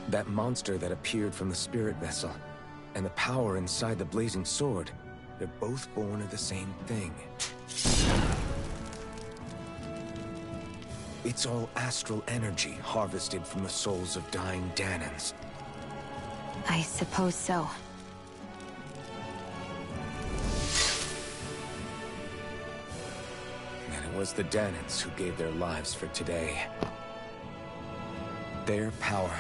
That monster that appeared from the spirit vessel, and the power inside the blazing sword, they're both born of the same thing. It's all astral energy harvested from the souls of dying Dahnans. I suppose so. And it was the Dahnans who gave their lives for today. Their power,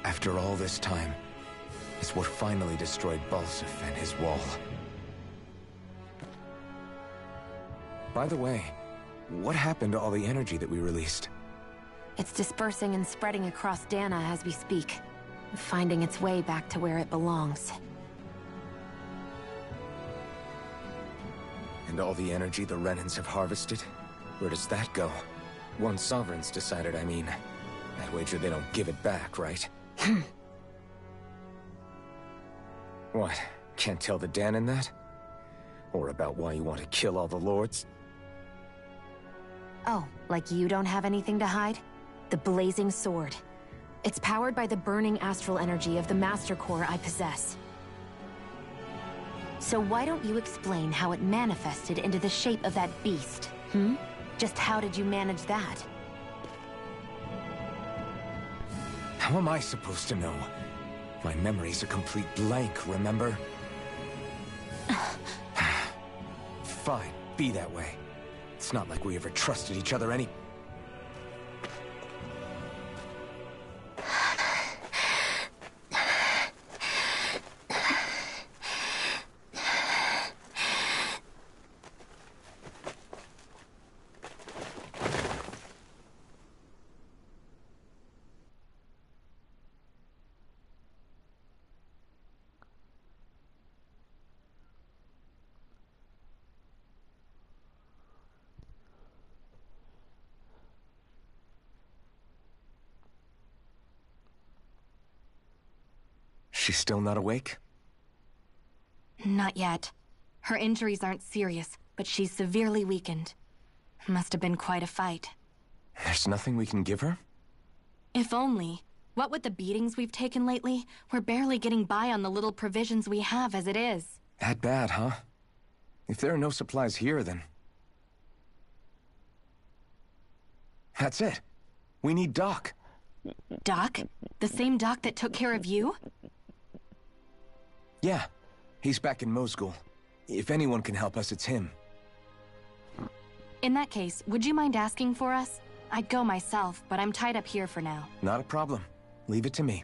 after all this time, is what finally destroyed Balseph and his wall. By the way, what happened to all the energy that we released? It's dispersing and spreading across Dahna as we speak, finding its way back to where it belongs. And all the energy the Renans have harvested? Where does that go? Once Sovereign's decided, I mean. I'd wager they don't give it back, right? What? Can't tell the Dahnan that? Or about why you want to kill all the lords? Oh, like you don't have anything to hide? The Blazing Sword. It's powered by the burning astral energy of the Master Core I possess. So why don't you explain how it manifested into the shape of that beast, hmm? Just how did you manage that? How am I supposed to know? My memory's a complete blank, remember? Fine, be that way. It's not like we ever trusted each other any... She's still not awake? Not yet. Her injuries aren't serious, but she's severely weakened. Must have been quite a fight. There's nothing we can give her? If only. What with the beatings we've taken lately, we're barely getting by on the little provisions we have as it is. That bad, huh? If there are no supplies here, then... That's it. We need Doc. Doc? The same Doc that took care of you? Yeah. He's back in Mosgul. If anyone can help us, it's him. In that case, would you mind asking for us? I'd go myself, but I'm tied up here for now. Not a problem. Leave it to me.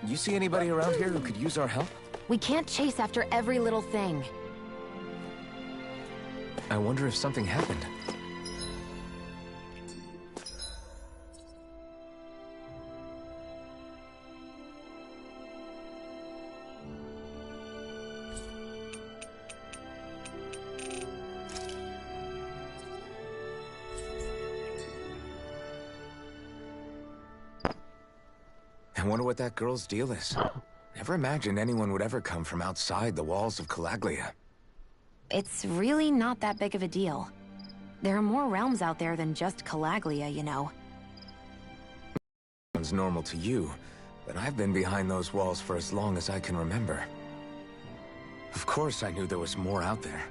You see anybody around here who could use our help? We can't chase after every little thing. I wonder if something happened. I wonder what that girl's deal is. Never imagined anyone would ever come from outside the walls of Calaglia. It's really not that big of a deal. There are more realms out there than just Calaglia, you know. Sounds normal to you, but I've been behind those walls for as long as I can remember. Of course I knew there was more out there,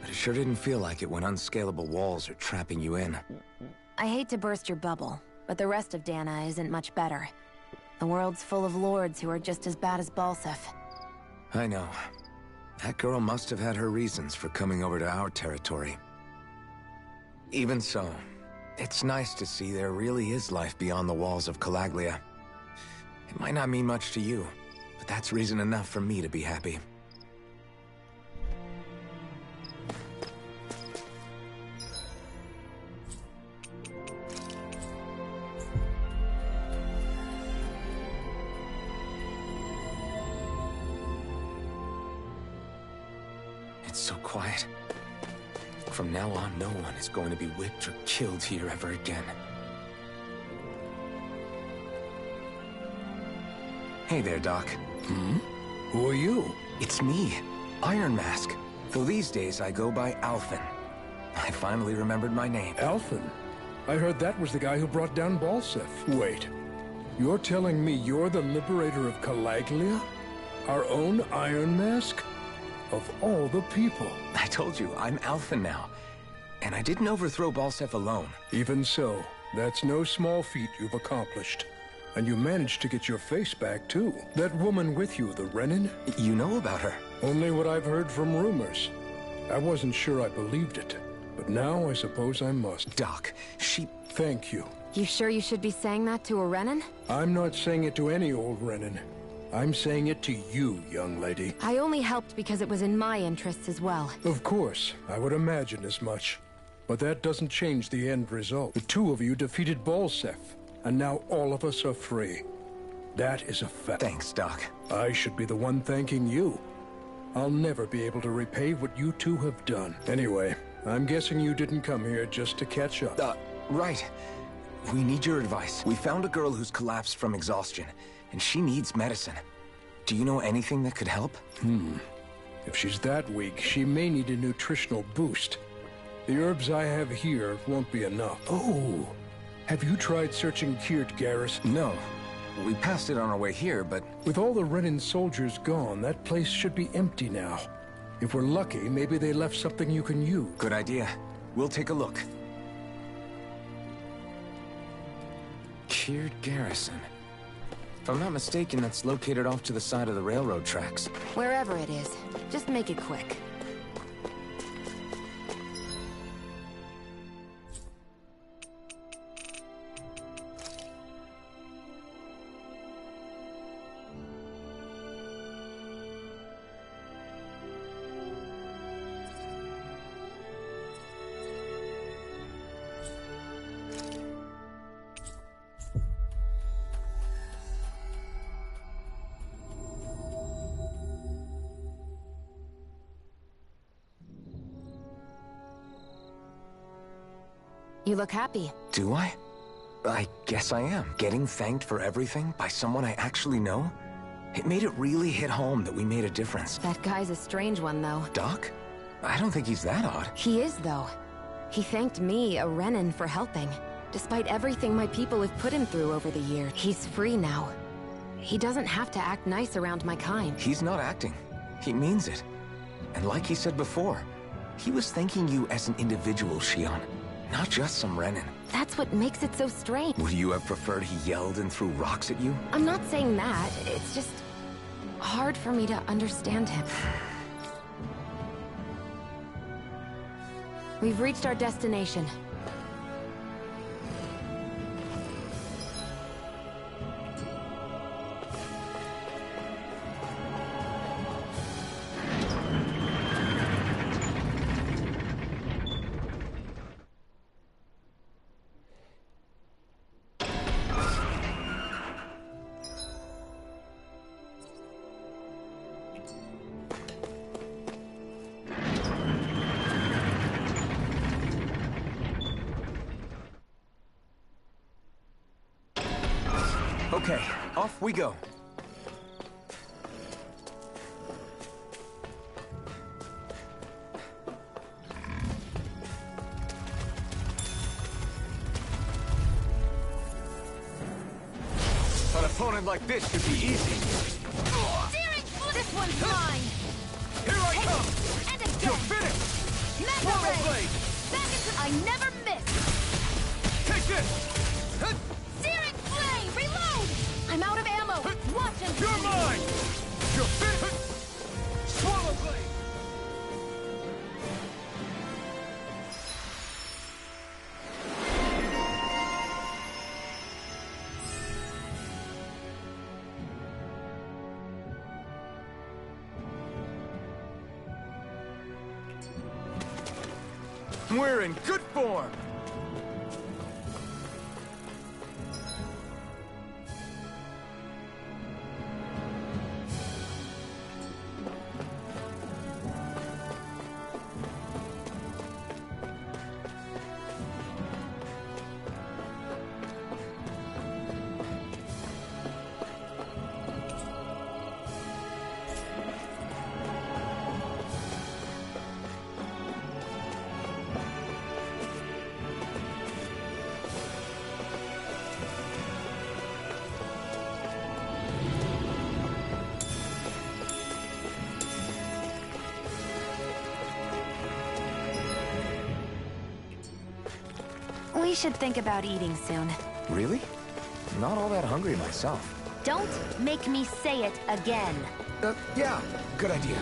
but it sure didn't feel like it when unscalable walls are trapping you in. I hate to burst your bubble, but the rest of Dahna isn't much better. The world's full of lords who are just as bad as Balseph. I know. That girl must have had her reasons for coming over to our territory. Even so, it's nice to see there really is life beyond the walls of Calaglia. It might not mean much to you, but that's reason enough for me to be happy. It's so quiet. From now on, no one is going to be whipped or killed here ever again. Hey there, Doc. Who are you? It's me, Iron Mask. Though these days I go by Alphen. I finally remembered my name. Alphen? I heard that was the guy who brought down Balseph. Wait, you're telling me you're the liberator of Calaglia? Our own Iron Mask? Of all the people. I told you, I'm Alphen now. And I didn't overthrow Balseph alone. Even so, that's no small feat you've accomplished. And you managed to get your face back, too. That woman with you, the Renin? You know about her? Only what I've heard from rumors. I wasn't sure I believed it. But now I suppose I must. Doc, she... Thank you. You sure you should be saying that to a Renin? I'm not saying it to any old Renin. I'm saying it to you, young lady. I only helped because it was in my interests as well. Of course, I would imagine as much. But that doesn't change the end result. The two of you defeated Balseph, and now all of us are free. That is a fact. Thanks, Doc. I should be the one thanking you. I'll never be able to repay what you two have done. Anyway, I'm guessing you didn't come here just to catch up. Right. We need your advice. We found a girl who's collapsed from exhaustion, and she needs medicine. Do you know anything that could help? If she's that weak, she may need a nutritional boost. The herbs I have here won't be enough. Oh, have you tried searching Kirt Garrison? No. We passed it on our way here, but... With all the Renin soldiers gone, that place should be empty now. If we're lucky, maybe they left something you can use. Good idea. We'll take a look. Kirt Garrison. If I'm not mistaken, that's located off to the side of the railroad tracks. Wherever it is, just make it quick. You look happy. Do I? I guess I am. Getting thanked for everything by someone I actually know? It made it really hit home that we made a difference. That guy's a strange one, though. Doc? I don't think he's that odd. He is, though. He thanked me, a Renin, for helping. Despite everything my people have put him through over the years, he's free now. He doesn't have to act nice around my kind. He's not acting. He means it. And like he said before, he was thanking you as an individual, Shionne. Not just some Renin. That's what makes it so strange. Would you have preferred he yelled and threw rocks at you? I'm not saying that. It's just hard for me to understand him. We've reached our destination. Okay, off we go. An opponent like this should be easy. This one's mine! Here I come! And again! You're finished! Mega Swallow Ray! blade! Back into I never miss! Take this! Searing Flame! Reload! I'm out of ammo! Watch him! You're mine! You're finished! Swallow blade! We're in good form! We should think about eating soon. Really? Not all that hungry myself. Don't make me say it again. Yeah, good idea.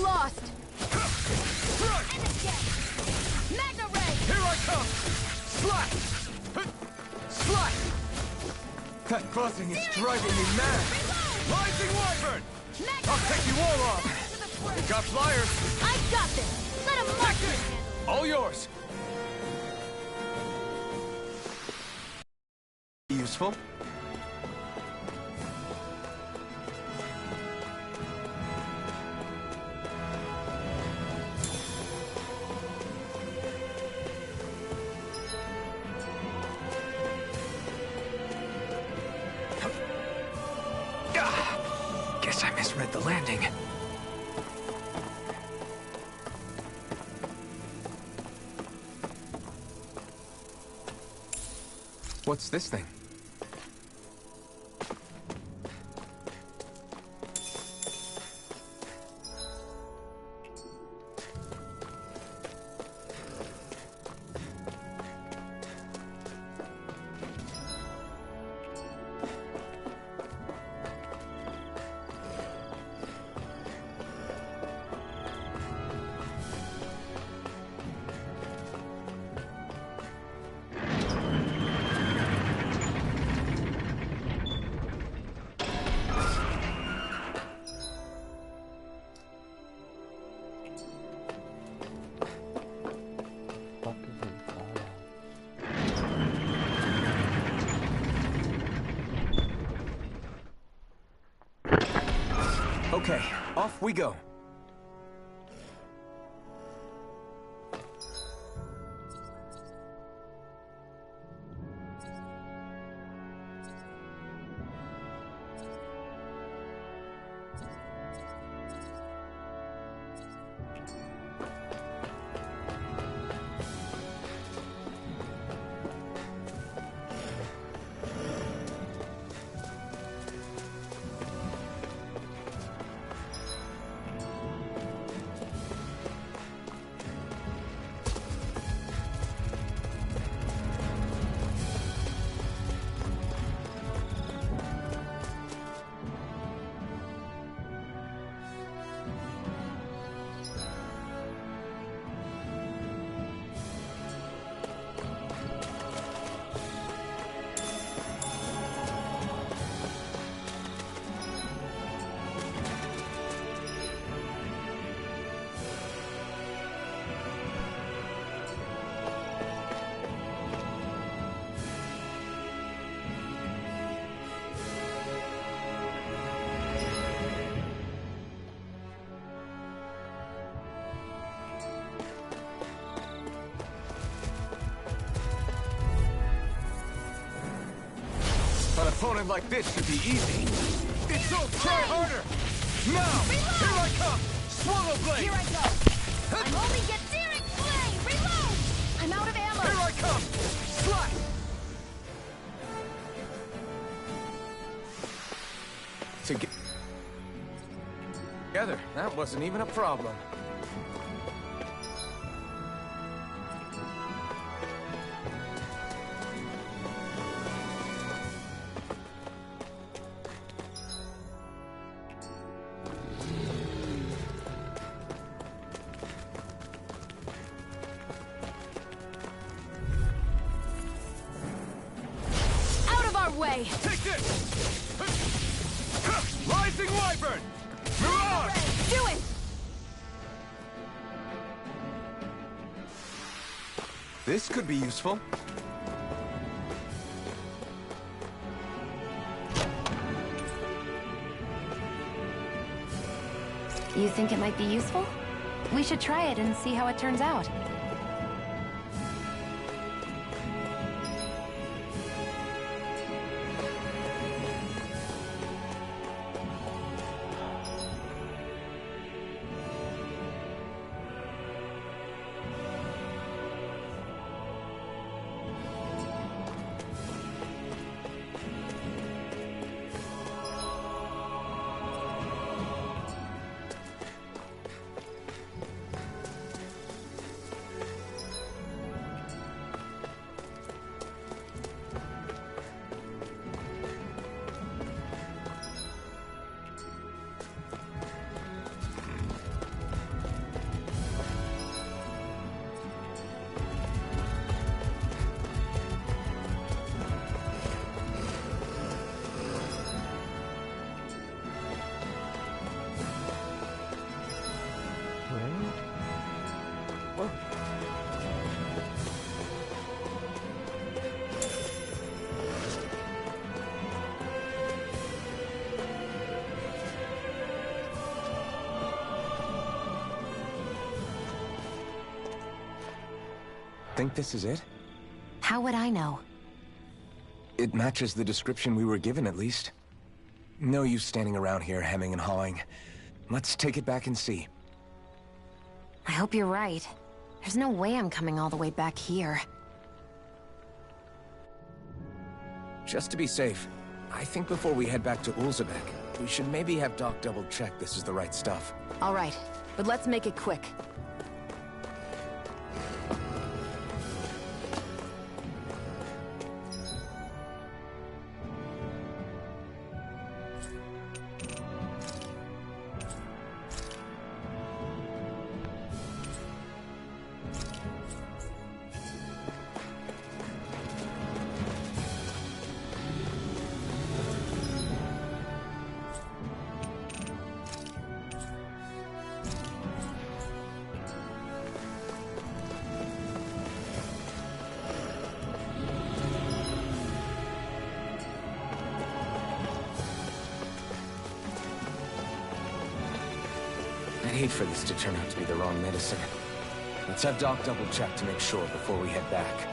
Lost! Magna Ray! Here I come! Slash! Slash! That buzzing is driving me mad! Rising Wyvern! I'll take you all off! We got flyers! I got this! Let him mark it! All yours! Useful? Guess I misread the landing. What's this thing? Okay, off we go. An opponent like this should be easy. It's so try harder! Now! Reload! Here I come! Swallow Blade! Here I go! I'm only getting... I'm out of ammo! Here I come! Slap! Together, that wasn't even a problem. Out of our way! Take this! Rising Wyvern! Mirage! Do it! This could be useful. You think it might be useful? We should try it and see how it turns out. Think this is it? How would I know? It matches the description we were given, at least. No use standing around here hemming and hawing. Let's take it back and see. I hope you're right. There's no way I'm coming all the way back here. Just to be safe, I think before we head back to Ulzebek, we should maybe have Doc double-check this is the right stuff. All right, but let's make it quick. I'd hate for this to turn out to be the wrong medicine. Let's have Doc double-check to make sure before we head back.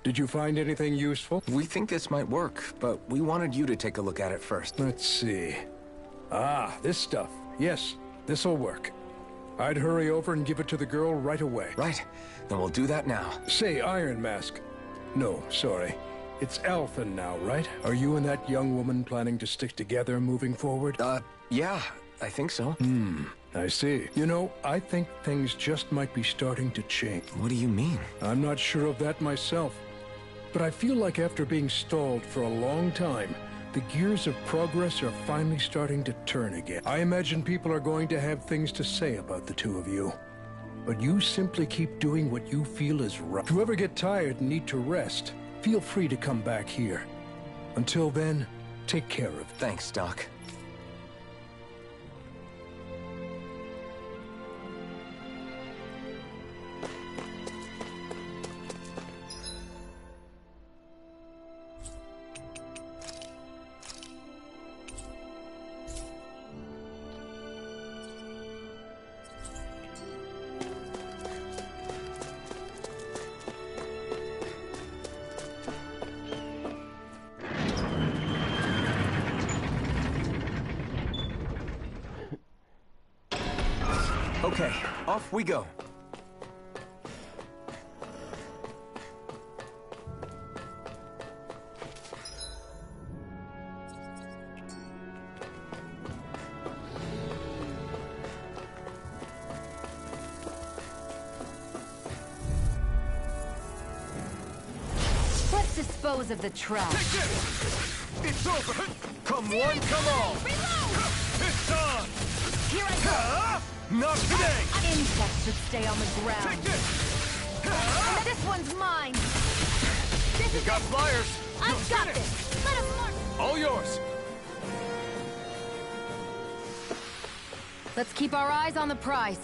Did you find anything useful? We think this might work, but we wanted you to take a look at it first. Let's see. Ah, this stuff. Yes, this'll work. I'd hurry over and give it to the girl right away. Right. Then we'll do that now. Say, Iron Mask. No, sorry. It's Alphen now, right? Are you and that young woman planning to stick together moving forward? Yeah, I think so. I see. You know, I think things just might be starting to change. What do you mean? I'm not sure of that myself. But I feel like after being stalled for a long time, the gears of progress are finally starting to turn again. I imagine people are going to have things to say about the two of you. But you simply keep doing what you feel is right. If you ever get tired and need to rest, feel free to come back here. Until then, take care of it. Thanks, Doc. Okay, off we go. Let's dispose of the trash. Take this! It's over! Come one, come all! Reload! It's on! Here I go! Not today! Insects should stay on the ground. Take this! This one's mine. This You is got it. flyers! I've got this. Let us march. All yours! Let's keep our eyes on the prize.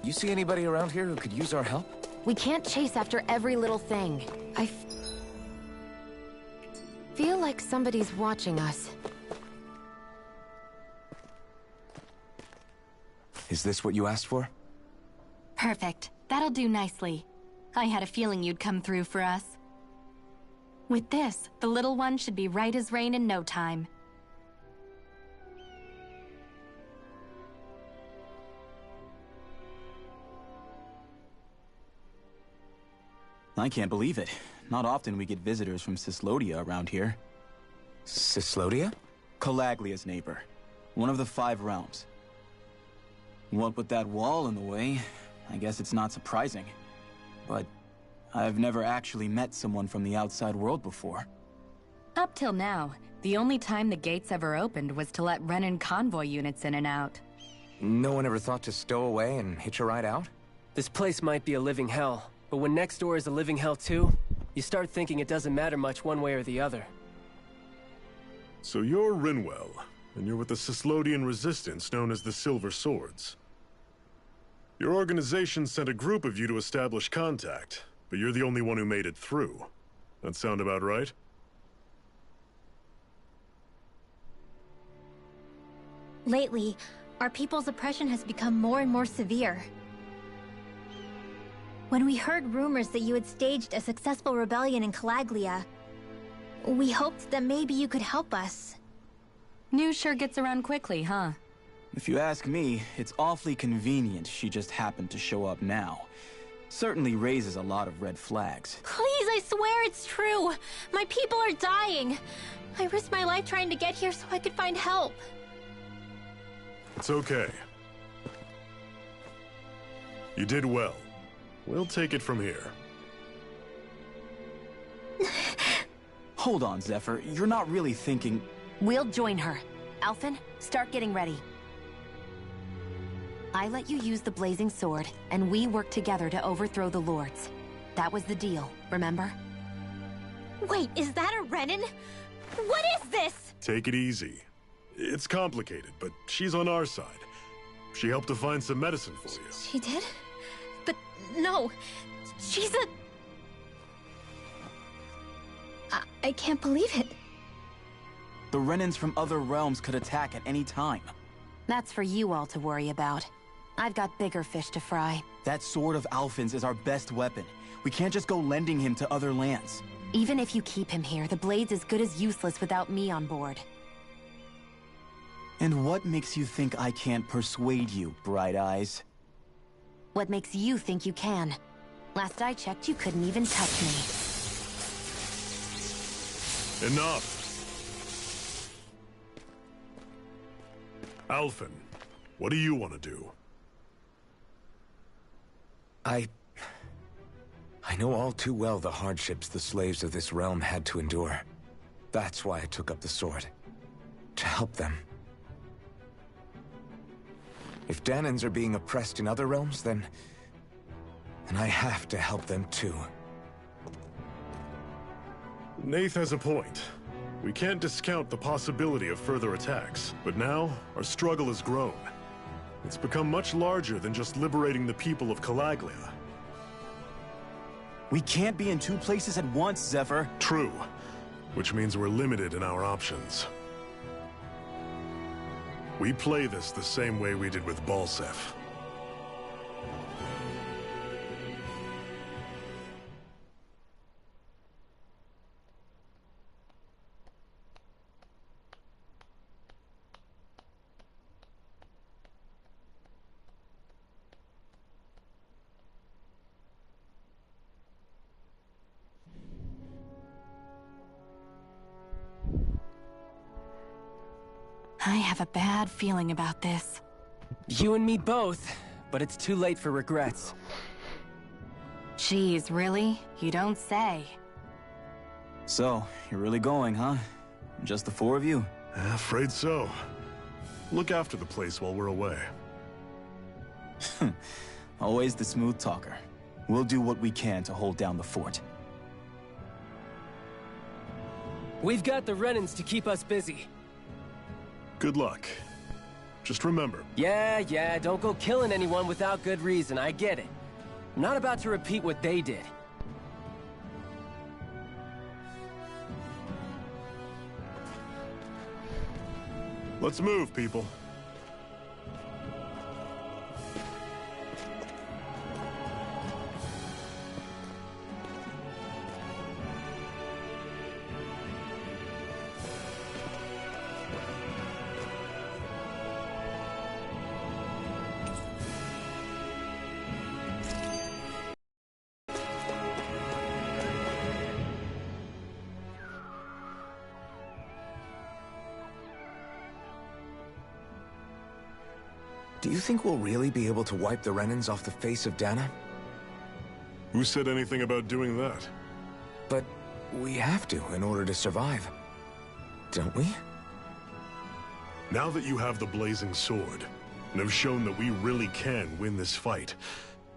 You see anybody around here who could use our help? We can't chase after every little thing. I feel like somebody's watching us. Is this what you asked for? Perfect. That'll do nicely. I had a feeling you'd come through for us. With this, the little one should be right as rain in no time. I can't believe it. Not often we get visitors from Cyslodia around here. Cyslodia? Calaglia's neighbor. One of the 5 realms. What with that wall in the way, I guess it's not surprising. But I've never actually met someone from the outside world before. Up till now, the only time the gates ever opened was to let Renan convoy units in and out. No one ever thought to stow away and hitch a ride out? This place might be a living hell, but when next door is a living hell too, you start thinking it doesn't matter much one way or the other. So you're Rinwell, and you're with the Cyslodian resistance known as the Silver Swords. Your organization sent a group of you to establish contact, but you're the only one who made it through. That sound about right? Lately, our people's oppression has become more and more severe. When we heard rumors that you had staged a successful rebellion in Calaglia, we hoped that maybe you could help us. News sure gets around quickly, huh? If you ask me, it's awfully convenient she just happened to show up now. Certainly raises a lot of red flags. Please, I swear it's true! My people are dying! I risked my life trying to get here so I could find help. It's okay. You did well. We'll take it from here. Hold on, Zephyr. You're not really thinking... We'll join her. Alphen, start getting ready. I let you use the blazing sword, and we worked together to overthrow the lords. That was the deal, remember? Wait, is that a Renan? What is this? Take it easy. It's complicated, but she's on our side. She helped to find some medicine for you. She did? But no, she's a... I can't believe it. The Renans from other realms could attack at any time. That's for you all to worry about. I've got bigger fish to fry. That sword of Alphen's is our best weapon. We can't just go lending him to other lands. Even if you keep him here, the blade's as good as useless without me on board. And what makes you think I can't persuade you, Bright Eyes? What makes you think you can? Last I checked, you couldn't even touch me. Enough! Alphen, what do you want to do? I know all too well the hardships the slaves of this realm had to endure. That's why I took up the sword. To help them. If Dahnans are being oppressed in other realms, then I have to help them too. Nath has a point. We can't discount the possibility of further attacks, but now our struggle has grown. It's become much larger than just liberating the people of Calaglia. We can't be in two places at once, Zephyr. True, which means we're limited in our options. We play this the same way we did with Balseph. I have a bad feeling about this. You and me both, but it's too late for regrets. Geez, really? You don't say. So, you're really going, huh? Just the four of you? Afraid so. Look after the place while we're away. Always the smooth talker. We'll do what we can to hold down the fort. We've got the Renans to keep us busy. Good luck. Just remember... Yeah, don't go killing anyone without good reason, I get it. I'm not about to repeat what they did. Let's move, people. Do you think we'll really be able to wipe the Renans off the face of Dahna? Who said anything about doing that? But we have to in order to survive. Don't we? Now that you have the Blazing Sword, and have shown that we really can win this fight,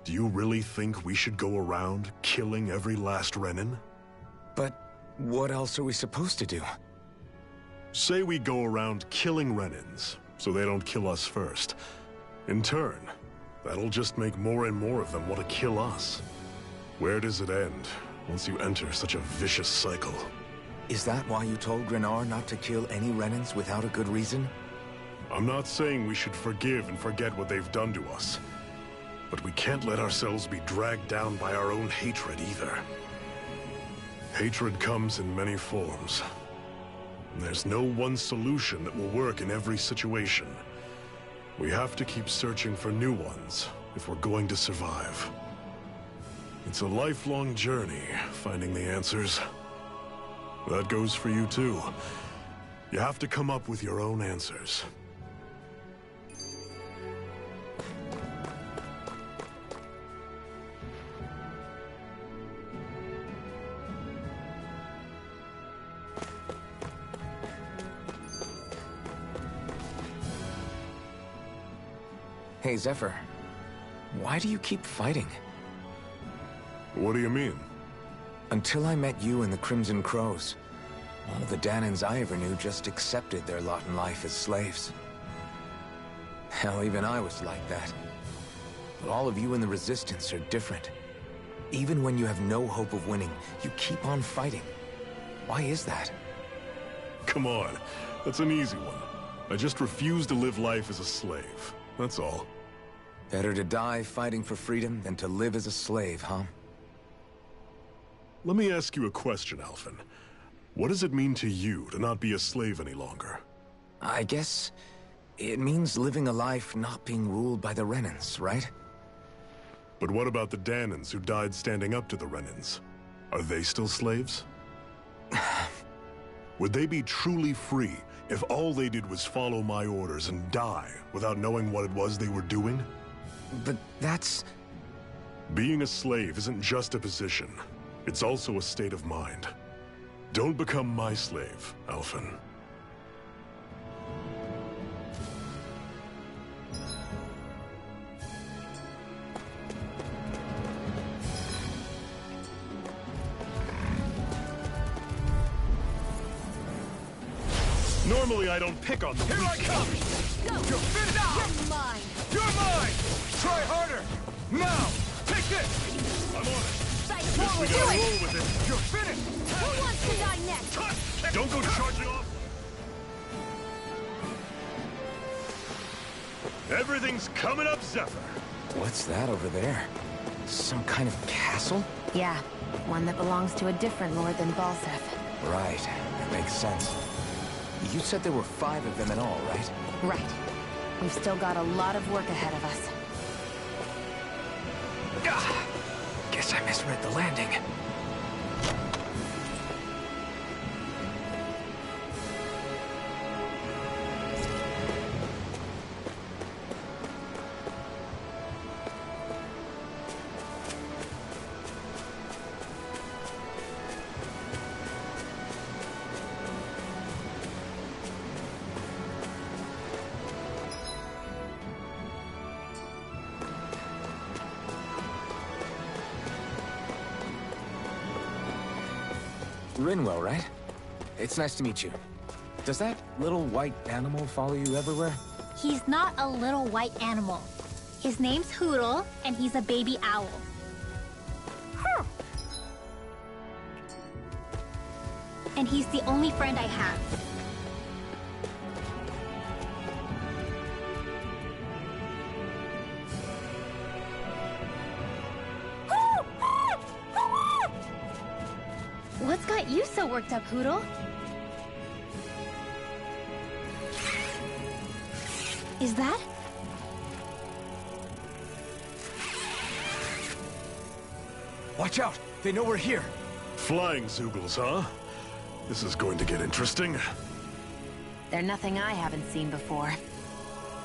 do you really think we should go around killing every last Renan? But what else are we supposed to do? Say we go around killing Renans, so they don't kill us first. In turn, that'll just make more and more of them want to kill us. Where does it end, once you enter such a vicious cycle? Is that why you told Grenar not to kill any Renans without a good reason? I'm not saying we should forgive and forget what they've done to us. But we can't let ourselves be dragged down by our own hatred either. Hatred comes in many forms. And there's no one solution that will work in every situation. We have to keep searching for new ones if we're going to survive. It's a lifelong journey, finding the answers. That goes for you too. You have to come up with your own answers. Hey, Zephyr. Why do you keep fighting? What do you mean? Until I met you and the Crimson Crows, all the Dahnans I ever knew just accepted their lot in life as slaves. Hell, even I was like that. But all of you in the Resistance are different. Even when you have no hope of winning, you keep on fighting. Why is that? Come on, that's an easy one. I just refuse to live life as a slave. That's all. Better to die fighting for freedom than to live as a slave, huh? Let me ask you a question, Alphen. What does it mean to you to not be a slave any longer? I guess it means living a life not being ruled by the Renans, right? But what about the Dahnans who died standing up to the Renans? Are they still slaves? Would they be truly free if all they did was follow my orders and die without knowing what it was they were doing? But that's... Being a slave isn't just a position. It's also a state of mind. Don't become my slave, Alphen. Normally I don't pick on the weak. Here I come! Go! You're finished! You're mine! You're mine! Try harder! Now! Take this! I'm on it. Fight Guess we forward! gotta Do it! roll with it. You're finished! Who wants to die next? Don't go charging off! Everything's coming up, Zephyr! What's that over there? Some kind of castle? Yeah, one that belongs to a different lord than Balseph. Right, that makes sense. You said there were 5 of them in all, right? Right. We've still got a lot of work ahead of us. Guess I misread the landing. Rinwell, right? It's nice to meet you. Does that little white animal follow you everywhere? He's not a little white animal. His name's Hootle, and he's a baby owl. And he's the only friend I have. What's got you so worked up, Hootle? Is that? Watch out! They know we're here! Flying Zeugles, huh? This is going to get interesting. They're nothing I haven't seen before.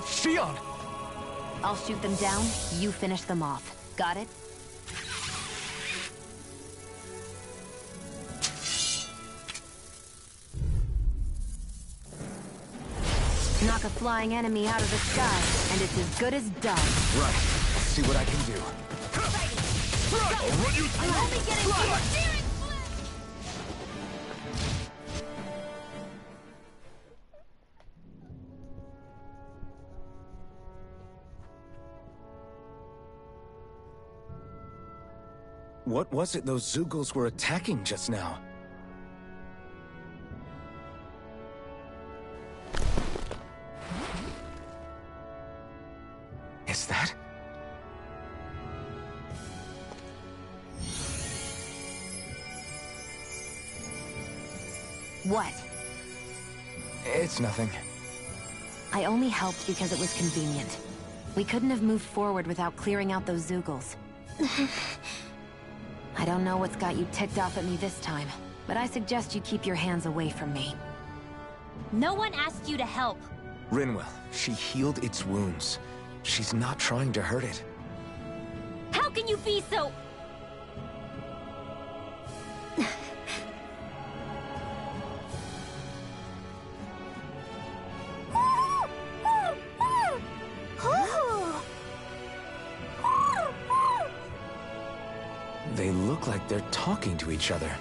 Shionne! I'll shoot them down, you finish them off. Got it? Knock a flying enemy out of the sky, and it's as good as done. Right. See what I can do. I'll run you through! I'm only getting started! What was it those Zeugles were attacking just now? Is that? What? It's nothing. I only helped because it was convenient. We couldn't have moved forward without clearing out those Zeugles. I don't know what's got you ticked off at me this time, but I suggest you keep your hands away from me. No one asked you to help. Rinwell, she healed its wounds. She's not trying to hurt it. How can you be so... They look like they're talking to each other.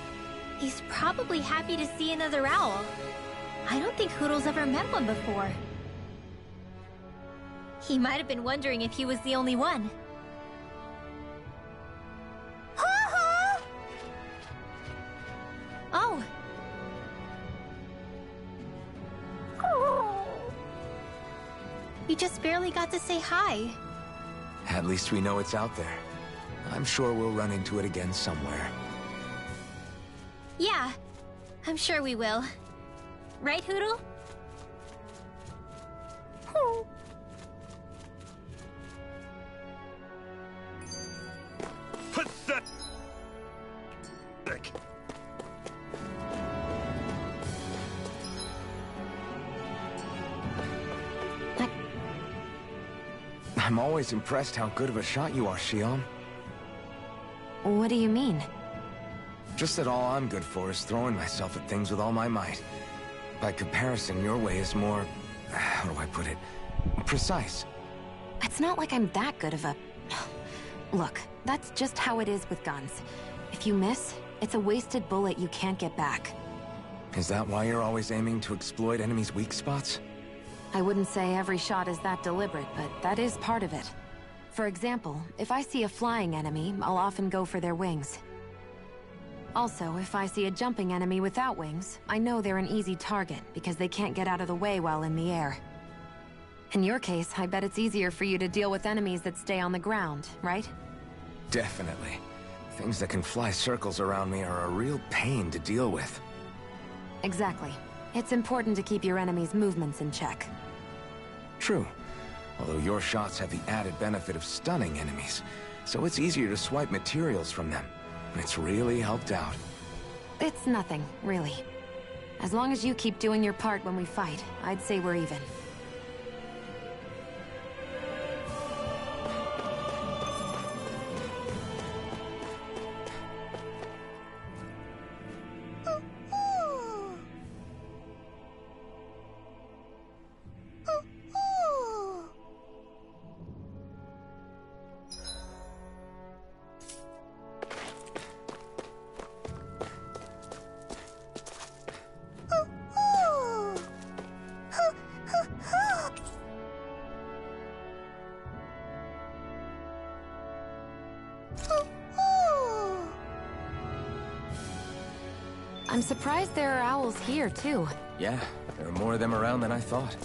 He's probably happy to see another owl. I don't think Hootle's ever met one before. He might have been wondering if he was the only one. Oh, just barely got to say hi. At least we know it's out there. I'm sure we'll run into it again somewhere. Yeah, I'm sure we will. Right, Hootle? Pathetic! I'm always impressed how good of a shot you are, Xion. What do you mean? Just that all I'm good for is throwing myself at things with all my might. By comparison, your way is more... how do I put it? Precise. It's not like I'm that good of a... Look, that's just how it is with guns. If you miss, it's a wasted bullet you can't get back. Is that why you're always aiming to exploit enemies' weak spots? I wouldn't say every shot is that deliberate, but that is part of it. For example, if I see a flying enemy, I'll often go for their wings. Also, if I see a jumping enemy without wings, I know they're an easy target because they can't get out of the way while in the air. In your case, I bet it's easier for you to deal with enemies that stay on the ground, right? Definitely. Things that can fly circles around me are a real pain to deal with. Exactly. It's important to keep your enemy's movements in check. True. Although your shots have the added benefit of stunning enemies, so it's easier to swipe materials from them. It's really helped out. It's nothing, really. As long as you keep doing your part when we fight, I'd say we're even. I'm surprised there are owls here, too. Yeah, there are more of them around than I thought.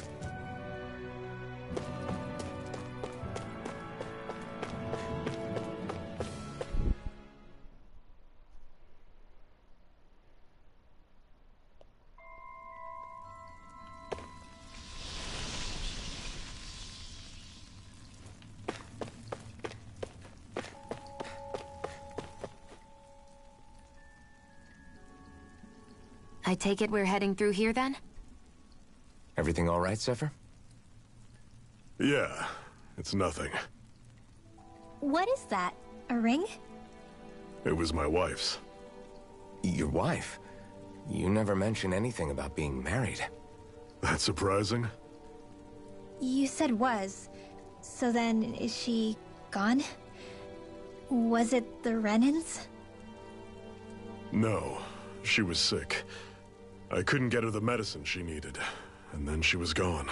I take it we're heading through here, then? Everything all right, Zephyr? Yeah, it's nothing. What is that? A ring? It was my wife's. Your wife? You never mentioned anything about being married. That's surprising? You said was. So then, is she gone? Was it the Renans? No, she was sick. I couldn't get her the medicine she needed, and then she was gone.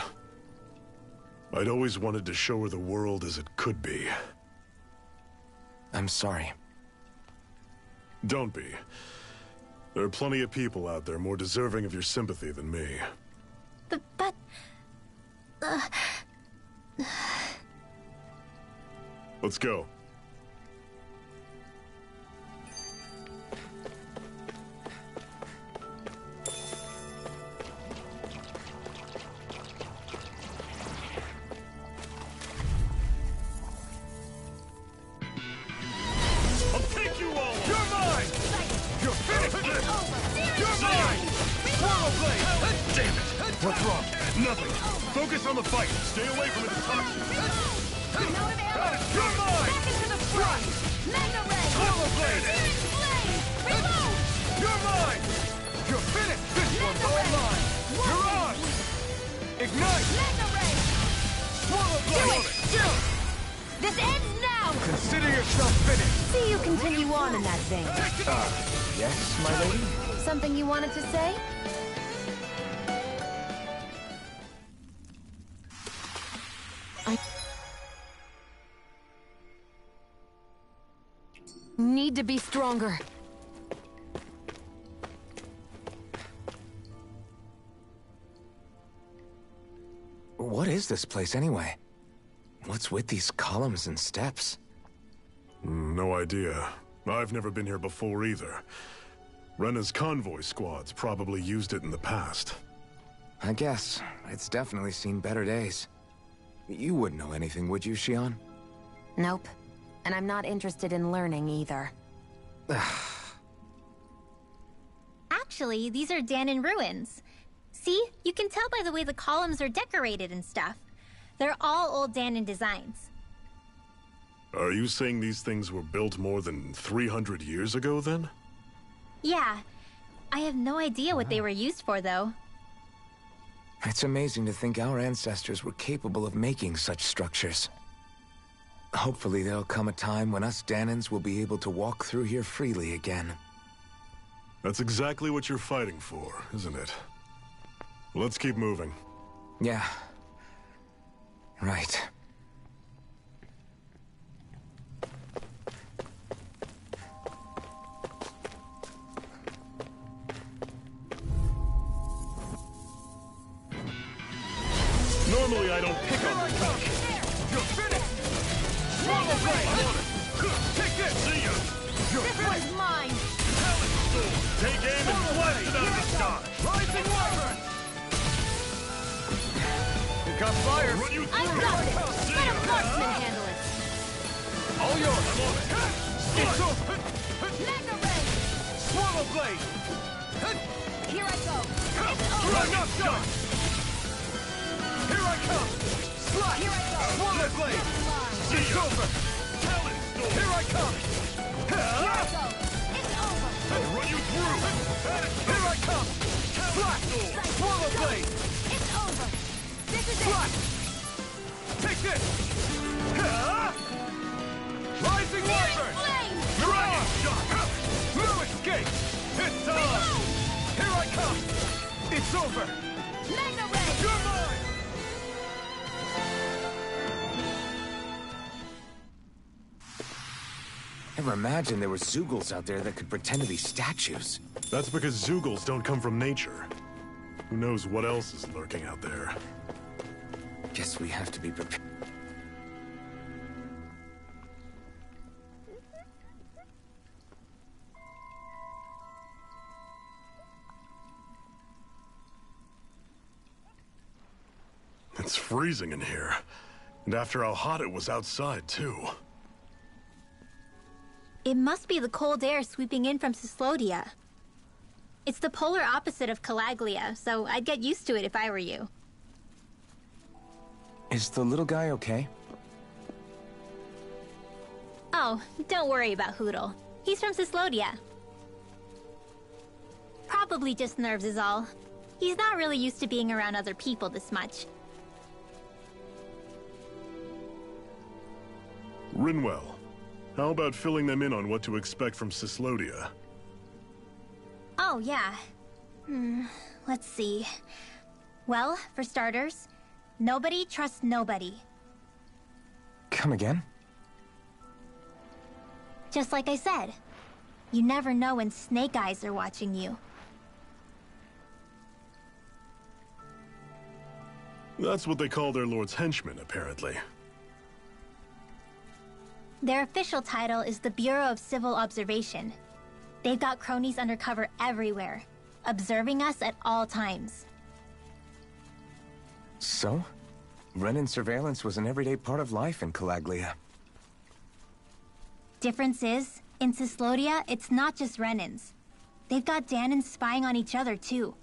I'd always wanted to show her the world as it could be. I'm sorry. Don't be. There are plenty of people out there more deserving of your sympathy than me. But... Let's go. What's wrong? Nothing. Focus on the fight. Stay away from the toxins. I'm out of arrows. You're mine! Back into the front. Magna Ray. Rollerblade. Searing Flame. Reload. You're mine! You're finished! This one's all mine! You're on! Ignite! Magna Ray. Swallowblade! Do it. This ends now. Consider yourself finished! See you continue on in that vein. Yes, my lady? Something you wanted to say? Need to be stronger. What is is this place anyway? What's with these columns and steps? No idea. I've never been here before either. Rena's convoy squads probably used it in the past. I guess. It's definitely seen better days. You wouldn't know anything, would you, Xion? Nope. And I'm not interested in learning either. Actually, these are Dahnan ruins. See? You can tell by the way the columns are decorated and stuff. They're all old Dahnan designs. Are you saying these things were built more than 300 years ago, then? Yeah. I have no idea what they were used for, though. It's amazing to think our ancestors were capable of making such structures. Hopefully there'll come a time when us Dahnans will be able to walk through here freely again. That's exactly what you're fighting for, isn't it? Let's keep moving. Yeah. Right. Normally I don't pick on the touch. You're finished! Swallow blade! Take this! See ya! This one's mine! Take aim and blast it out of the sky! Rising Wyvern! You got fire! Run you I through! got it! Let a marksman handle it! All yours! I'm on it! It's over! Mega Ray! Swallow blade! Here I go! It's You're over! not done! Here I come! Slash! Here I go! Swallow blade! It's over! Here I come! Here I go! It's over! Run you through! Here I come! Slash! Swallow blade! It's over! This is Slash! Take this! Rising Wyvern! Flame! You're on! No escape! It's on! Here I come! It's over! Mega Ray! You're mine! Never imagined there were Zeugles out there that could pretend to be statues. That's because Zeugles don't come from nature. Who knows what else is lurking out there? Guess we have to be prepared. It's freezing in here. And after how hot it was outside, too. It must be the cold air sweeping in from Cyslodia. It's the polar opposite of Calaglia, so I'd get used to it if I were you. Is the little guy okay? Oh, don't worry about Hootle. He's from Cyslodia. Probably just nerves is all. He's not really used to being around other people this much. Rinwell, how about filling them in on what to expect from Cyslodia? Oh, yeah. Let's see. Well, for starters, nobody trusts nobody. Come again? Just like I said. You never know when Snake Eyes are watching you. That's what they call their lord's henchmen, apparently. Their official title is the Bureau of Civil Observation. They've got cronies undercover everywhere, observing us at all times. So? Renan surveillance was an everyday part of life in Calaglia. Difference is, in Cyslodia, it's not just Renans. They've got Dahnans spying on each other, too.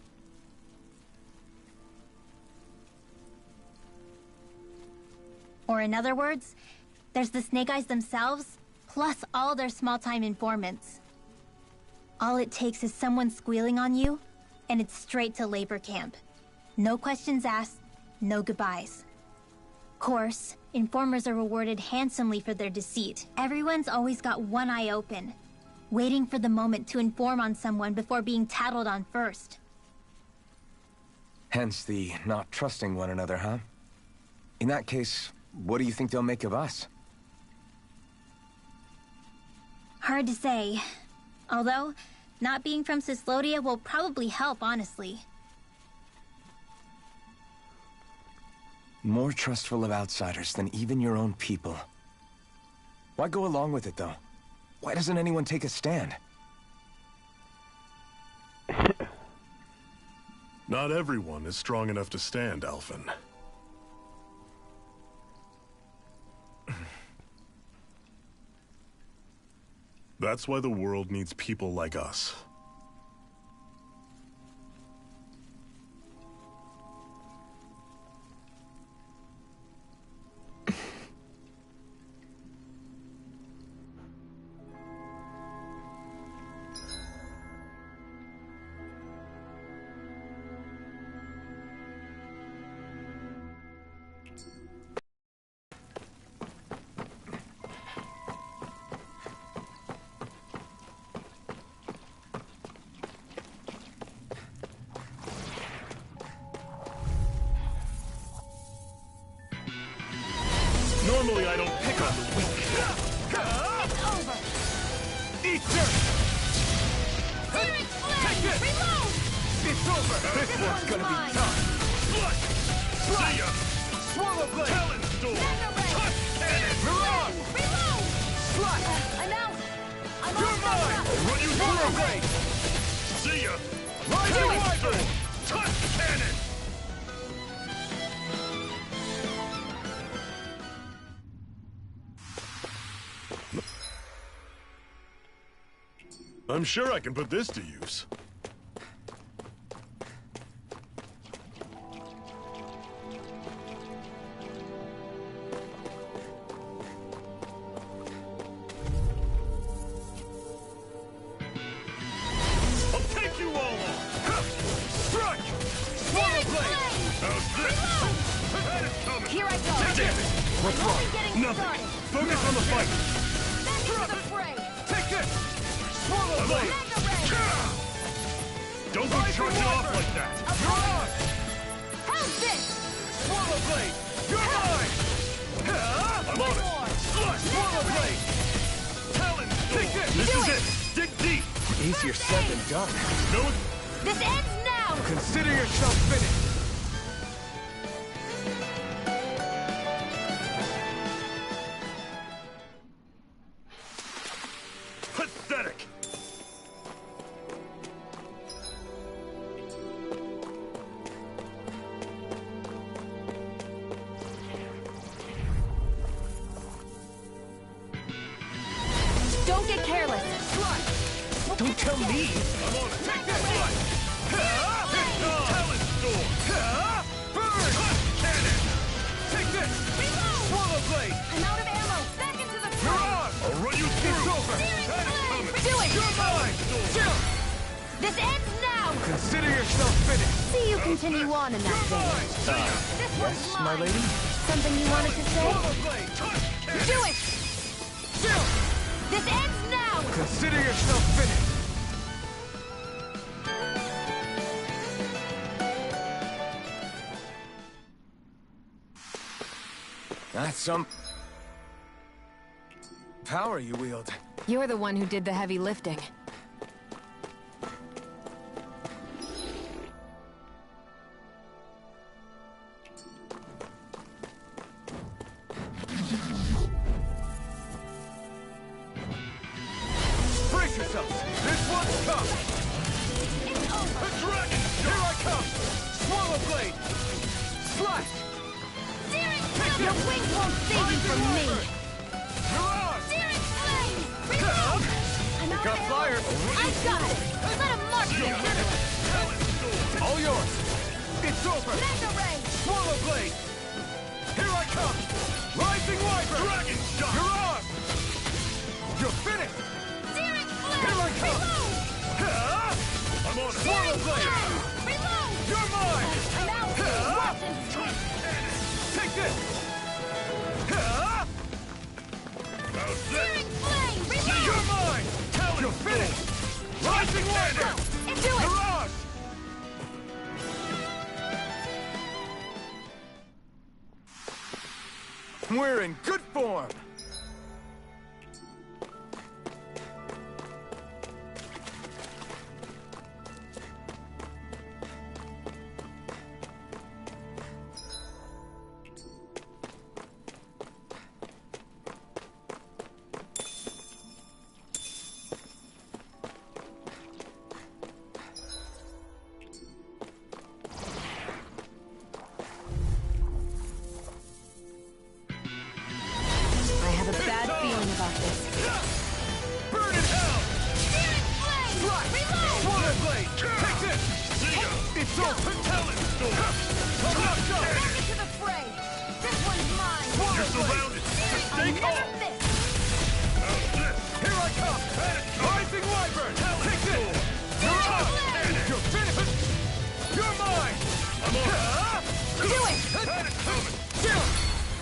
Or in other words, there's the Snake Eyes themselves, plus all their small-time informants. All it takes is someone squealing on you, and it's straight to labor camp. No questions asked, no goodbyes. Course, informers are rewarded handsomely for their deceit. Everyone's always got one eye open, waiting for the moment to inform on someone before being tattled on first. Hence the not trusting one another, huh? In that case, what do you think they'll make of us? Hard to say. Although, not being from Cyslodia will probably help, honestly. More trustful of outsiders than even your own people. Why go along with it, though? Why doesn't anyone take a stand? Not everyone is strong enough to stand, Alphen. That's why the world needs people like us. Normally I don't pick on the weak. It's over! Eat dirt! Searing flame! Take this! Reload! It's over! This one's gonna be mine. tough! Flush! See ya! Swallow blade! Talon storm! Mega ray! Touch cannon! Mirage! Reload! Slash! I'm out! I'm You're all mine! set up. Run you through blade! See ya! Rising Wyvern! Touch cannon! I'm sure I can put this to use. I'll take you all on! Strike! Swallow blade! How's this? That is coming! Here I go! Take it! What's Only wrong? getting Nothing! started. Focus on the fight! Back into the fray! Take this! Swallow blade! Mega ray! Don't go charging off like that! You're on! How's this? Swallow blade! You're mine! I'm on it! Slush! Swallow blade! Talon! Take this! This is it! Dig deep! Easier said than done. No, This ends now! consider yourself finished! Pathetic! Don't get careless! Don't tell me! I'm on it! Take this! Slush! Talon storm! Burn! Touch cannon! Take this! Reload! Swallow blade! I'm out of ammo! Back into the You're fray! on! I'll run you through! It's over! Searing That is flame! coming! Do it! You're mine! Jump! This ends now! Consider yourself finished! See you continue on in that You're vein. mine! See ya! This one's mine! My lady? Something you wanted to say? Swallow blade! Touch cannon! Do it! Jump! This ends now! Consider yourself finished! That's some power you wield. You're the one who did the heavy lifting. Brace yourselves! This one's come! It's over! A dragon! Here I come! Swallow blade! Slash! Searing flame! Your wings won't save you from me! You're on! Searing flame! Reload! I'm out Got of ammo. fire! I got it! Let him march See the ya! middle! Talon storm! All yours! It's over! Mega ray! Swallow blade! Here I come! Rising Wyvern! Dragon shot! You're on! You're finished! Searing flame! Here I come! Reload! I'm on it! Searing Swallow blade! flame! Reload! You're mine! I'm out! Weapons! Take this! How's this? Searing flame! See, Reload! you're mine! Talon you're finished! Rising Wyvern! Do it! Mirage! We're in good form! It's over! Talon Storm! Back into the fray! This one's mine! You're surrounded! Just stay calm! How's this? Here I come! Rising Wyvern! Take this! You're up! You're finished! You're mine! I'm on! Do it! Do it!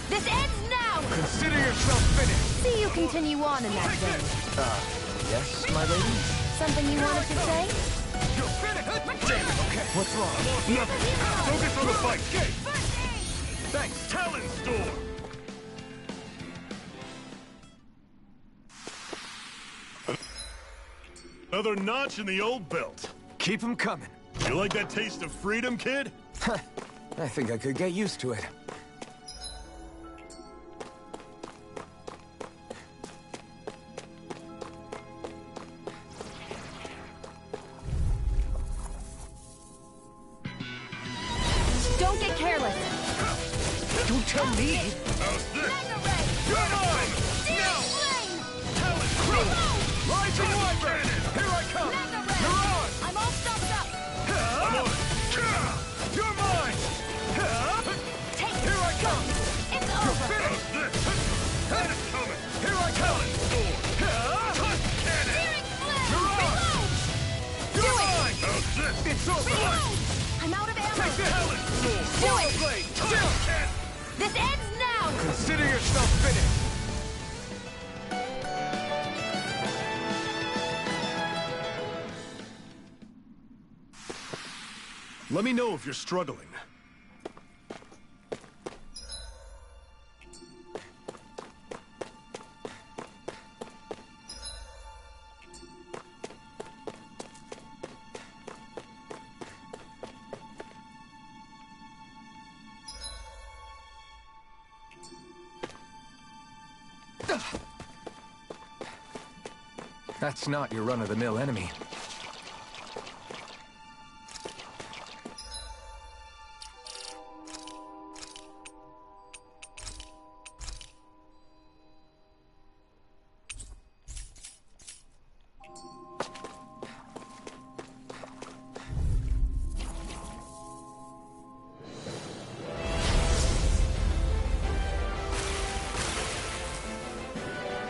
This ends now! Consider yourself finished! See you continue on in that vein. Yes, my lady? Something you wanted to say? You're finished! Damn it! Okay. What's wrong? Nothing! Focus on the fight! Thanks! Talon Storm! Another notch in the old belt. Keep 'em coming. You like that taste of freedom, kid? I think I could get used to it. Don't get careless! Don't tell me! How's this? Mega Ray! You're mine! Searing Flame! Talon Storm! Rising Wyvern! Here I come! Mega Ray! You're on! I'm all stuffed up! I'm on it! You're mine! Take it! Here I come! It's You're over! finished! How's this? That is coming! Here I come! Talon Storm! Touch cannon! Searing Flame! You're on! Reload! You're mine! How's this? It's over! Reload! I'm out of ammo! Take this! Talon Storm! Do it! Blade! Touch cannon! This ends now! Consider yourself finished! Let me know if you're struggling. That's not your run-of-the-mill enemy.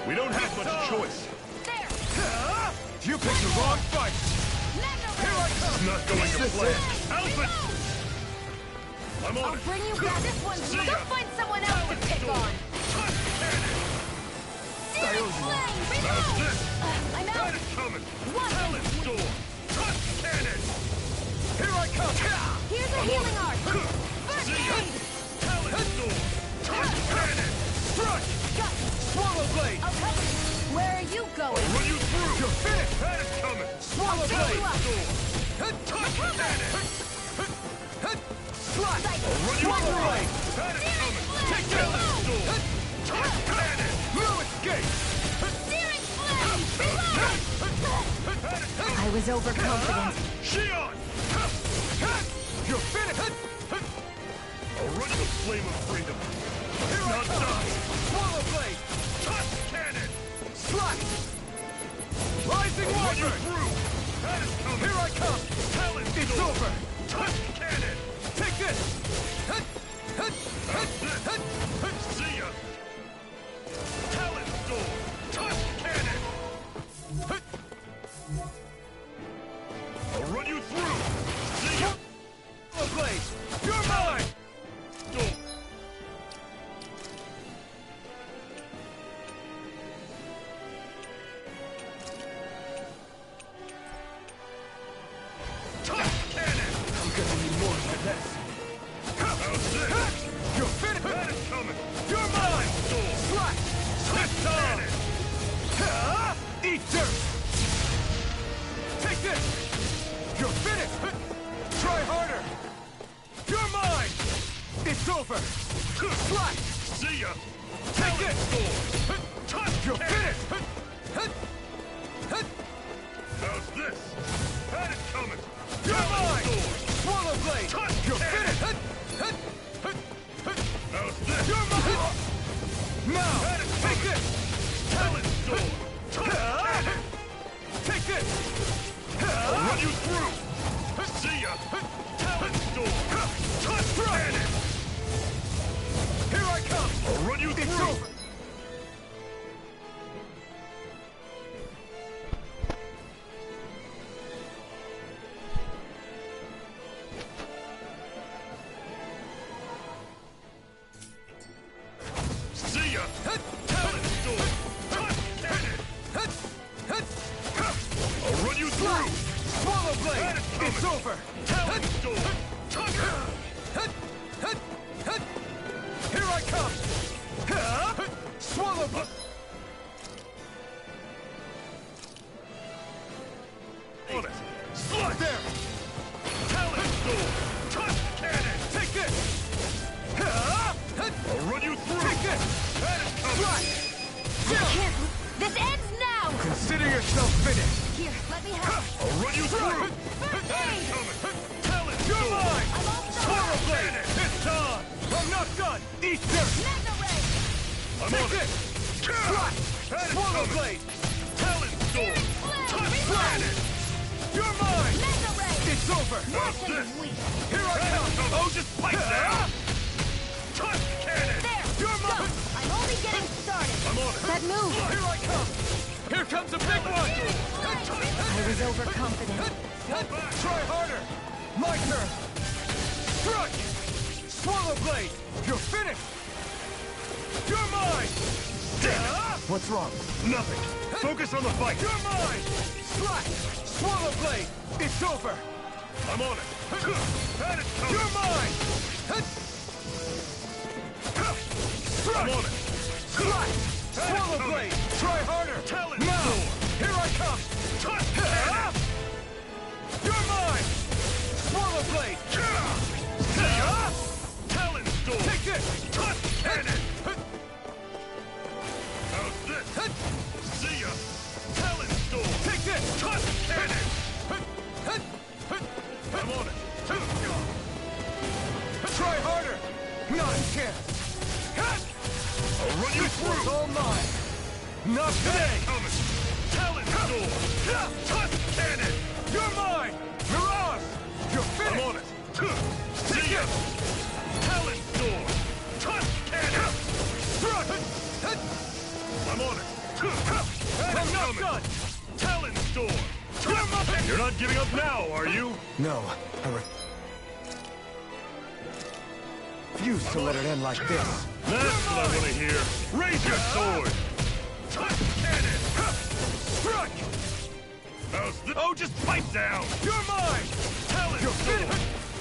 We don't have much choice. There! You picked the wrong fight! Mega Here I Ray! come! Not going to plan. Alpha! I'm on I'll it! bring you back! This one's See mine! ya. Go find someone else to pick on! Touch cannon! Searing Flame! How's Reload! this? I'm That out! is coming! One! Talon Storm! Touch cannon! Here I come! Here's a healing art! First See ya. aid! Talon Storm! Touch cannon! Strike! Got it! Swallow Blade! I'll help you! Where are you going? Run you through! You're finished! That is coming! Swallow I'll pick Blade! you up. Touch cannon! Slash! Psych. Run you Swallow through! Blade. That is coming! Flame. Take Talon Reload. Storm! Touch cannon! No escape! Searing Flame! Reload! I was overconfident. Shion! You're finished! I'll run you a flame of freedom! Here not done! Swallow Blade! Touch cannon! Slash! Rising Wyvern! Through! That is coming! Here I come! Talon It's Storm. Over! Touch cannon! Take this! See ya! Talon Storm! Touch cannon! I'll run you through! See ya! Blade! You're mine! Storm! Touch cannon! I'm gonna need more than this. How's this? You're finished! That is coming! You're mine! Storm! Slash! Touch cannon! Eat dirt! Take this! You're finished! Try harder! You're mine! It's over! Slash! See ya! Take it! Storm! Touch! You're finished! How's this? That is coming! You're mine! Swallow Blade! Touch! You're finished! How's this? You're mine! Now! Take this! Talon Storm! Touch cannon! Take this! I'll run you through! See ya! Storm! Touch cannon! Here I come! I'll run you through! It's over! See ya! Talon Storm! Touch cannon! I'll run you through! Swallow Blade! It's over! Talon Storm! Touch! Here I come! Swallow Blade! On it! Slide there! Talon Storm! Touch cannon! Take this! I'll run you through! Take this! Can't. This ends now! Consider yourself finished! Here, let me help. I'll run you through! Talon You're mine! I'm almost Swallow Blade! It's time! I'm not done! Eat dirt! Mega Ray! I'm on it! Swallow Blade! Talon Storm! Touch cannon! You're mine! Mega Ray! It's over! How's this? Here I come! Oh, just fight now! Touch cannon! There! You're Go! mine! I'm only getting started! I'm on it! That move! Here I come! Here comes a big one! I was overconfident. Try harder! My turn! Strike! Swallow Blade! You're finished! You're mine! What's wrong? Nothing! Focus on the fight! You're mine! Slash! Swallow Blade! It's over! I'm on it! You're mine! Strike! I'm on it! Slash! Swallow Blade! Try harder! Talon now! Here I come! You're mine! Swallow Blade! Talon Storm! Take this! Touch cannon! How's this? See ya! Talon Storm! Take this! Touch cannon! I'm on it! Try harder! Not a chance! I'll run you through! It's all mine! Not today! Coming! Talon Storm! Touch cannon! You're mine! Mirage! You're finished! I'm on it! See ya! Talon Storm! Touch cannon! I'm on it! I'm not done! Talon Storm! You're not giving up now, are you? No, I refuse to let it end like this. That's what I want to hear! Raise your sword! Touch cannon! Strike! How's this? Oh, just pipe down! You're mine! Talon Storm!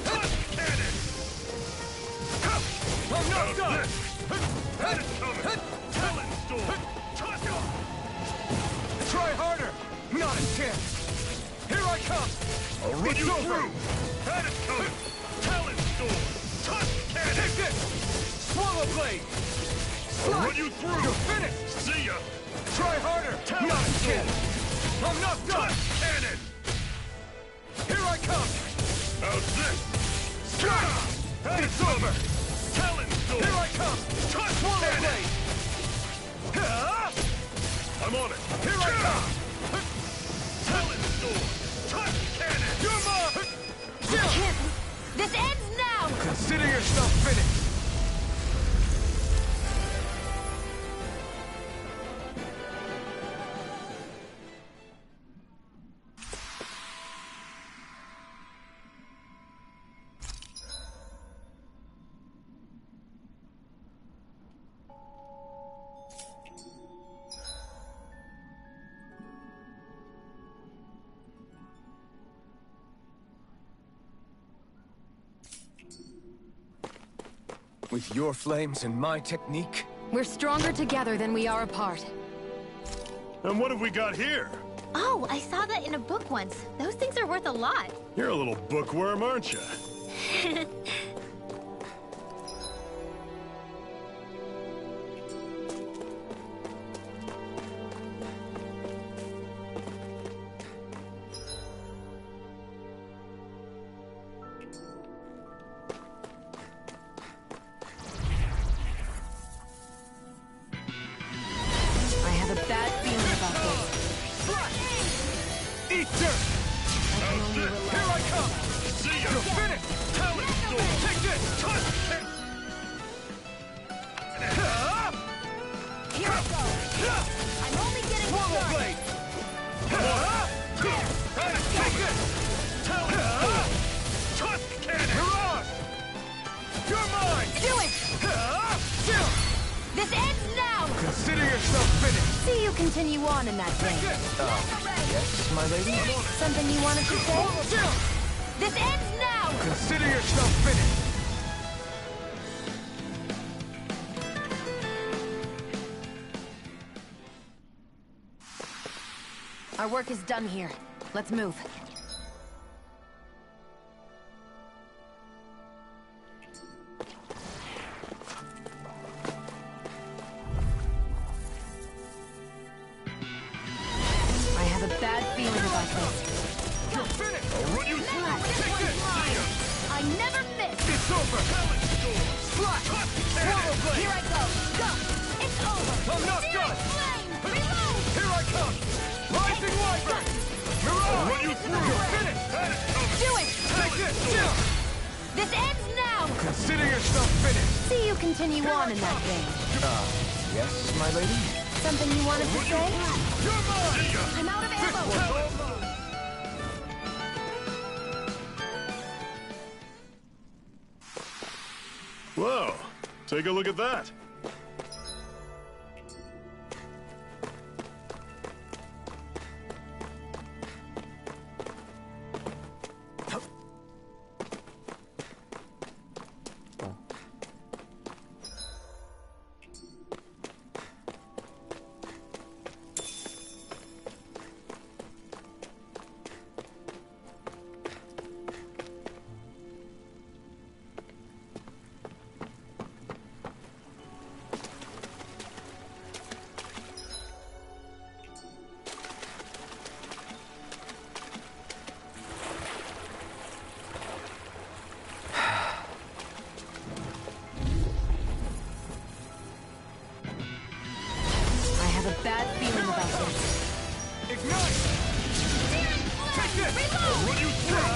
Touch cannon! I'm not done! Talon Storm! Touch! Try harder! Not a chance! Here I come! I'll run you through! Had it coming! Talon Storm! Touch cannon! Take this! Swallow Blade! I'll run you through! You're finished! See ya! Try harder! Talon Storm! I'm not done! Touch cannon! Here I come! How's this? Strike! It's over! Talon Storm! Here I come! Touch Swallow Blade! I'm on it! Here I come! Talon Storm! Touch cannon! You're mine! Can't. This ends now! Consider yourself finished! With your flames and my technique? We're stronger together than we are apart. And what have we got here? Oh, I saw that in a book once. Those things are worth a lot. You're a little bookworm, aren't you? I have a bad feeling about this. Eat dirt! Here I come! See ya! You're finished! Talon Here I go. I'm only getting started. Take it! Tusk cannon! Mirage! You're mine! Do it! This ends now! Consider yourself finished! See you continue on in that vein. Yes, my lady? Something you wanted to say? This ends now! Consider yourself finished! Our work is done here. Let's move. I have a bad feeling about this. You're finished! I'll run you through! Take this! I never miss! It's over! Slash! Swallow blade! Here I go! Go! It's over! I'm not done! Flame! Reload! Here I come! Rising Wyvern! Mirage! I'll run you through! You're finished! Do it! Take this! This ends now! Consider yourself finished! See you continue on in that vein. Yes, my lady? Something you wanted to say? You're mine! I'm out of ammo! Whoa, take a look at that. Bad feeling about this. Ignite! Take this! I'll run you through!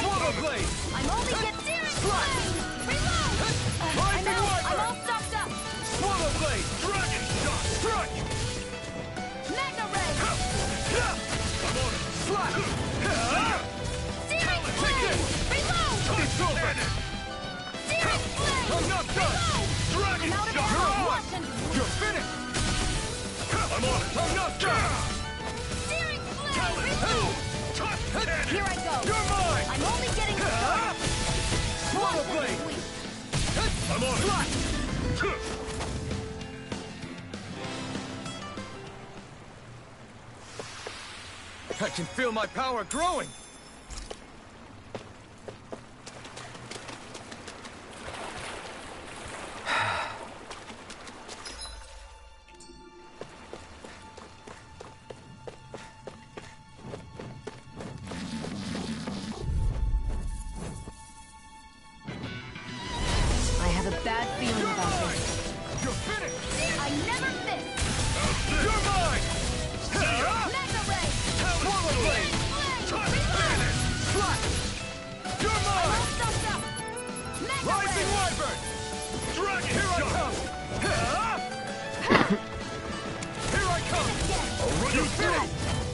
Swallow blade! I'm only getting flame! Reload! I'm out! I'm all stocked up! Swallow blade! Dragon shot! Strike! Mega ray! I'm on it! Slash! Searing Take flame! this! Reload! It's over! Searing flame! I'm not done! Dragon I'm out of shot! ammo! Watch and You're finished! I'm on it! I'm not done! searing flame! Reload! Here I go! You're mine! I'm only getting started! Swallow blade! I'm on it! I can feel my power growing! I have a bad feeling about this. You're finished! I never miss! You're mine! Mega ray! Swallow blade! Reload! Slash! You're I'm all mine! stocked up! Mega Rising ray! Wyvern! Dragon Here I come! Here I come! I'll run you through!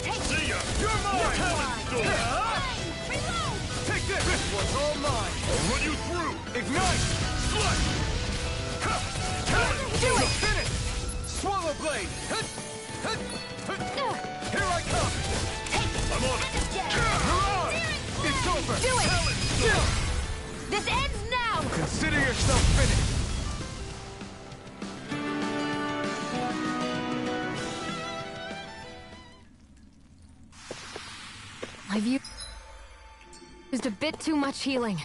Take See ya! You're mine! Talent storm! flame! Reload! Take this! This one's all mine! I'll run you through! Ignite! Slash! Talent! Do it! Finish! Swallow blade! Here I come! I'm on it! Mirage! It's over! Do it! Talent storm! This ends now! Consider yourself finished! I've used a bit too much healing.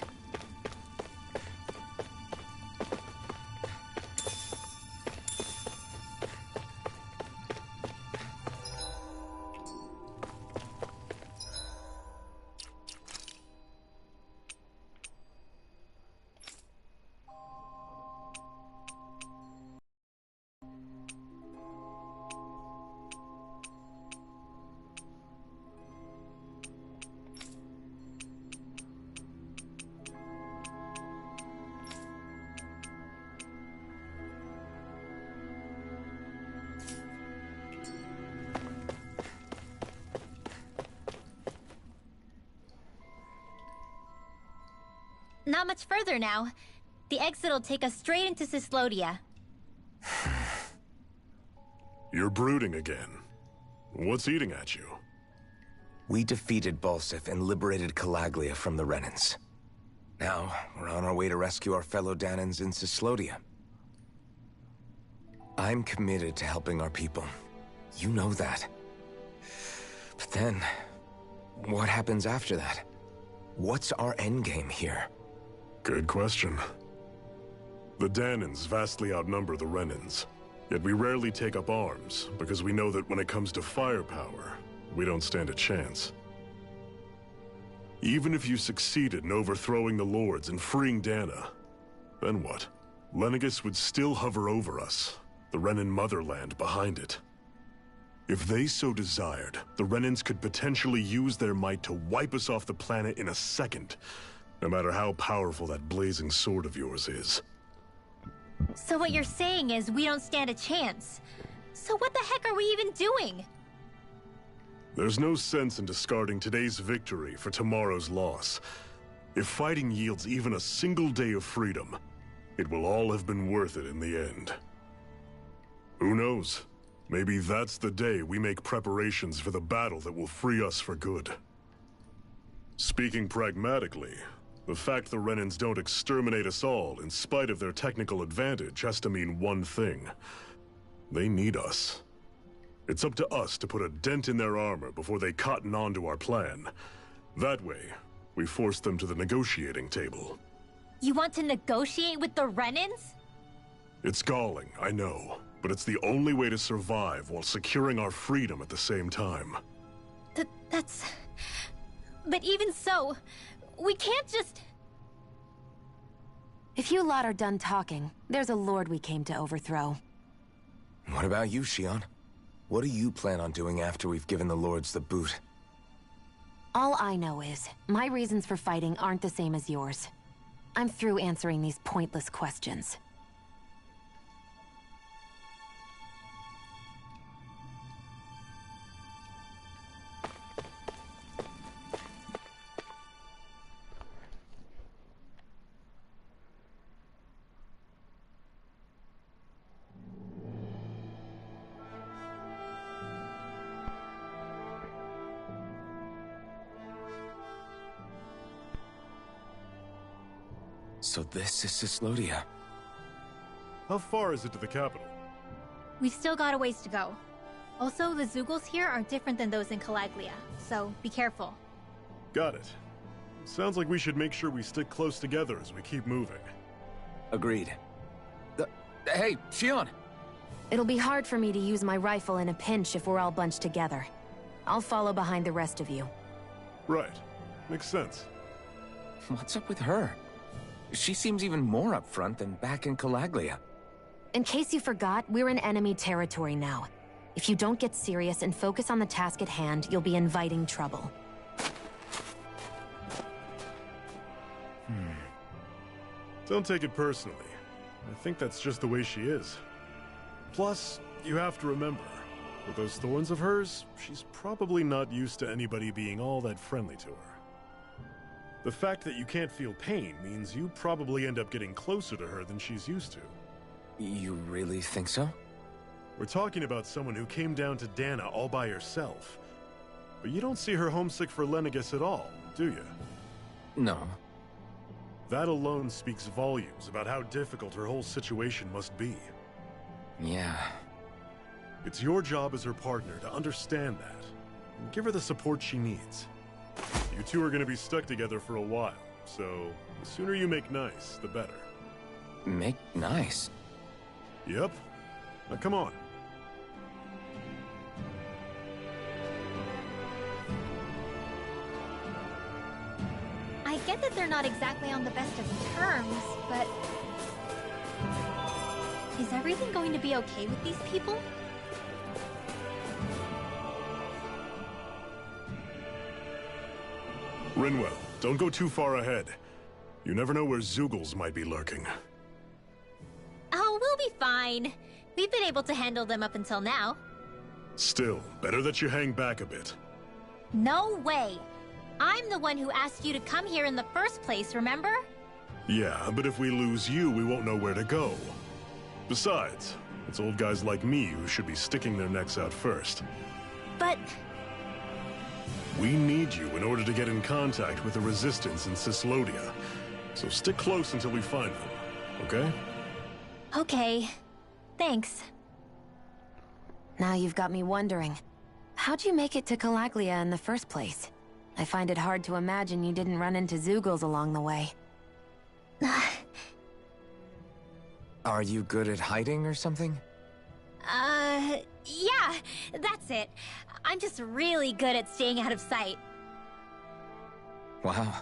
not much further now. The exit'll take us straight into Cyslodia. You're brooding again. What's eating at you? We defeated Balsif and liberated Calaglia from the Renans. Now, we're on our way to rescue our fellow Danans in Cyslodia. I'm committed to helping our people. You know that. But then, what happens after that? What's our endgame here? Good question. The Danans vastly outnumber the Renans. Yet we rarely take up arms, because we know that when it comes to firepower, we don't stand a chance. Even if you succeeded in overthrowing the Lords and freeing Dana, then what? Lenegis would still hover over us, the Renan motherland behind it. If they so desired, the Renans could potentially use their might to wipe us off the planet in a second, no matter how powerful that blazing sword of yours is. So what you're saying is we don't stand a chance. So what the heck are we even doing? There's no sense in discarding today's victory for tomorrow's loss. If fighting yields even a single day of freedom, it will all have been worth it in the end. Who knows? Maybe that's the day we make preparations for the battle that will free us for good. Speaking pragmatically, the fact the Renans don't exterminate us all in spite of their technical advantage has to mean one thing. They need us. It's up to us to put a dent in their armor before they cotton on to our plan. That way, we force them to the negotiating table. You want to negotiate with the Renans? It's galling, I know, but it's the only way to survive while securing our freedom at the same time. That's... But even so, we can't just... If you lot are done talking, there's a lord we came to overthrow. What about you, Shionne? What do you plan on doing after we've given the Lords the boot? All I know is, my reasons for fighting aren't the same as yours. I'm through answering these pointless questions. So this is Cyslodia. How far is it to the capital? We've still got a ways to go. Also, the Zeugles here are different than those in Calaglia, so be careful. Got it. Sounds like we should make sure we stick close together as we keep moving. Agreed. Hey, Shionne! It'll be hard for me to use my rifle in a pinch if we're all bunched together. I'll follow behind the rest of you. Right. Makes sense. What's up with her? She seems even more upfront than back in Calaglia. In case you forgot, we're in enemy territory now. If you don't get serious and focus on the task at hand, you'll be inviting trouble. Don't take it personally. I think that's just the way she is. Plus, you have to remember, with those thorns of hers, she's probably not used to anybody being all that friendly to her. The fact that you can't feel pain means you probably end up getting closer to her than she's used to. You really think so? We're talking about someone who came down to Dana all by herself. But you don't see her homesick for Lenegis at all, do you? No. That alone speaks volumes about how difficult her whole situation must be. Yeah. It's your job as her partner to understand that, and give her the support she needs. You two are going to be stuck together for a while, so the sooner you make nice, the better. Make nice? Yep. Now come on. I get that they're not exactly on the best of terms, but... Is everything going to be okay with these people? Rinwell, don't go too far ahead. You never know where Zeugles might be lurking. Oh, we'll be fine. We've been able to handle them up until now. Still, better that you hang back a bit. No way! I'm the one who asked you to come here in the first place, remember? Yeah, but if we lose you, we won't know where to go. Besides, it's old guys like me who should be sticking their necks out first. But... We need you in order to get in contact with the Resistance in Cyslodia. So stick close until we find them, okay? Okay. Thanks. Now you've got me wondering. How'd you make it to Calaglia in the first place? I find it hard to imagine you didn't run into Zeugles along the way. Are you good at hiding or something? Yeah, that's it. I'm just really good at staying out of sight. Wow.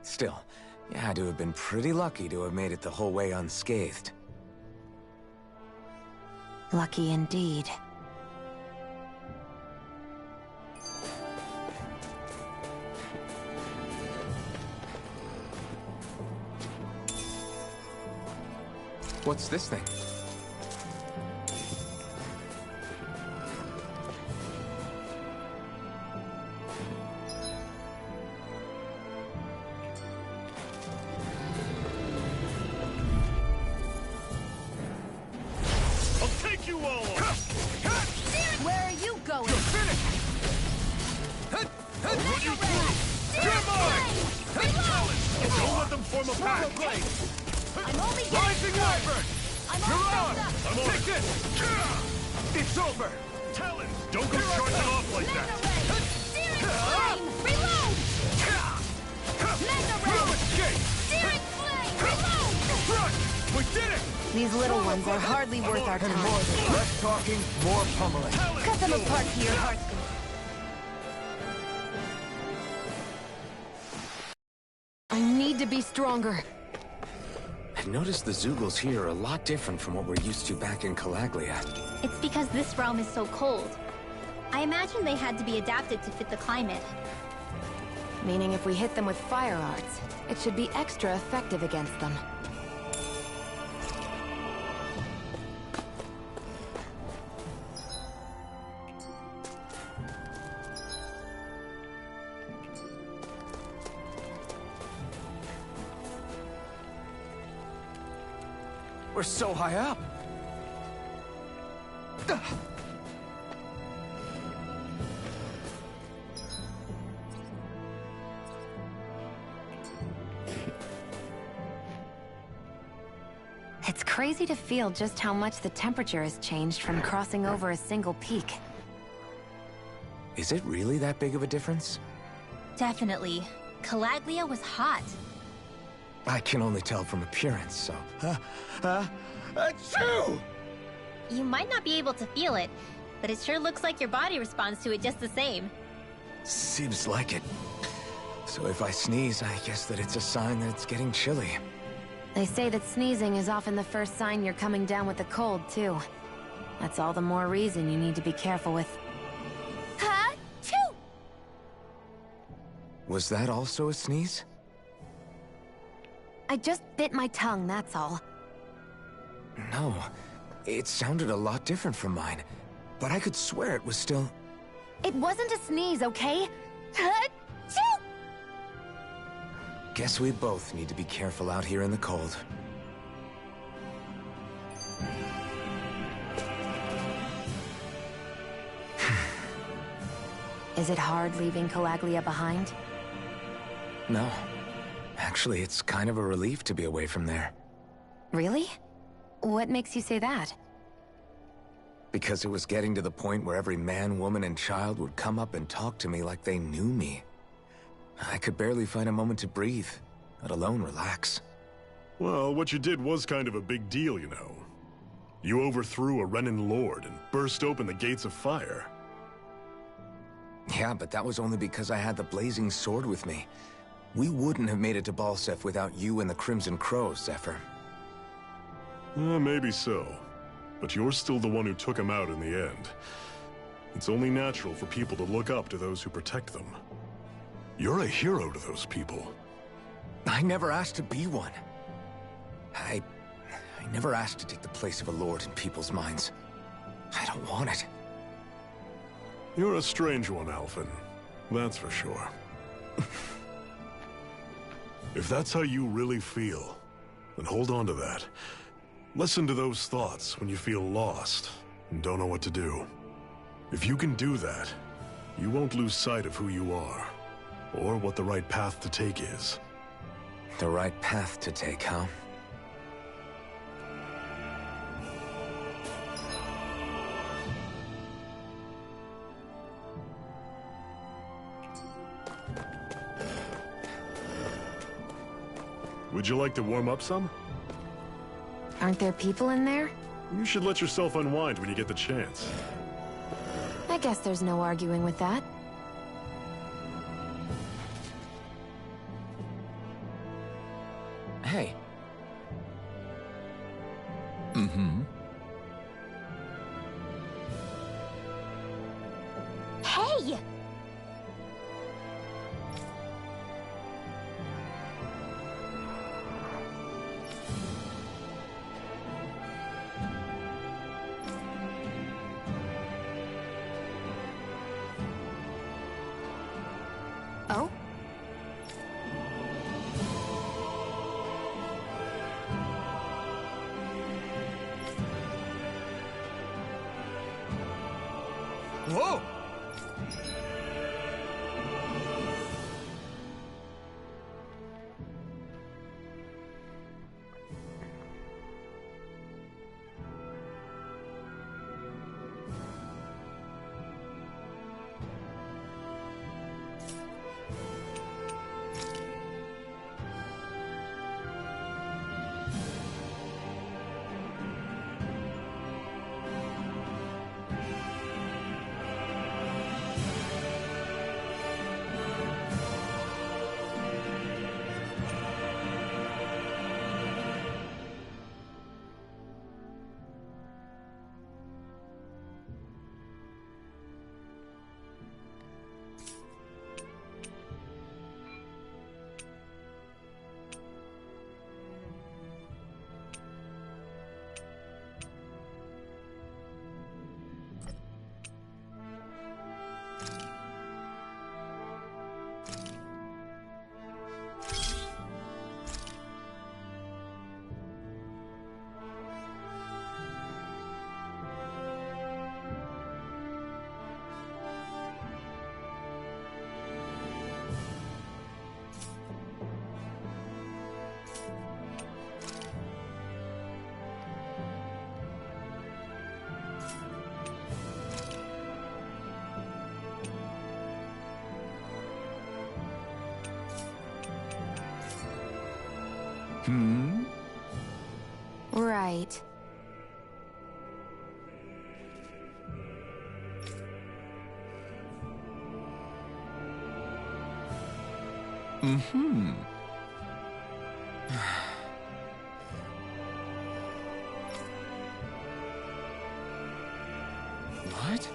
Still, you had to have been pretty lucky to have made it the whole way unscathed. Lucky indeed. What's this thing? I'll take you all on! Where are you going? You're finished! I'll run you through! You're mine! Don't let them form a pack! I'm only getting Rising Wyvern! I'm You're all on! filled up. I'm on! Take this! It's over! Talon! Don't go charging off like that! Searing flame! Reload! Mega ray! No escape! Searing flame! Reload! Run! We did it! These little ones are hardly worth our time. Less talking, more pummeling. Cut them apart to your heart's content. I need to be stronger. I've noticed the Zeugles here are a lot different from what we're used to back in Calaglia. It's because this realm is so cold. I imagine they had to be adapted to fit the climate. Meaning if we hit them with fire arts, it should be extra effective against them. We're so high up. It's crazy to feel just how much the temperature has changed from crossing over a single peak. Is it really that big of a difference? Definitely. Calaglia was hot. I can only tell from appearance, so... Achoo! You might not be able to feel it, but it sure looks like your body responds to it just the same. Seems like it. So if I sneeze, I guess that it's a sign that it's getting chilly. They say that sneezing is often the first sign you're coming down with the cold, too. That's all the more reason you need to be careful with. Ha-choo! Was that also a sneeze? I just bit my tongue, that's all. No. It sounded a lot different from mine. But I could swear it was still... It wasn't a sneeze, okay? Ha-choo! Guess we both need to be careful out here in the cold. Is it hard leaving Calaglia behind? No. Actually, it's kind of a relief to be away from there. Really? What makes you say that? Because it was getting to the point where every man, woman, and child would come up and talk to me like they knew me. I could barely find a moment to breathe, let alone relax. Well, what you did was kind of a big deal, you know. You overthrew a Renan lord and burst open the gates of fire. Yeah, but that was only because I had the blazing sword with me. We wouldn't have made it to Balseph without you and the Crimson Crows, Zephyr. Maybe so. But you're still the one who took him out in the end. It's only natural for people to look up to those who protect them. You're a hero to those people. I never asked to be one. I never asked to take the place of a lord in people's minds. I don't want it. You're a strange one, Alphen. That's for sure. If that's how you really feel, And hold on to that. Listen to those thoughts when you feel lost and don't know what to do. If you can do that, you won't lose sight of who you are, or what the right path to take is. The right path to take, huh? Would you like to warm up some? Aren't there people in there? You should let yourself unwind when you get the chance. I guess there's no arguing with that. Hey. Hey! Oh? Whoa! Right. What?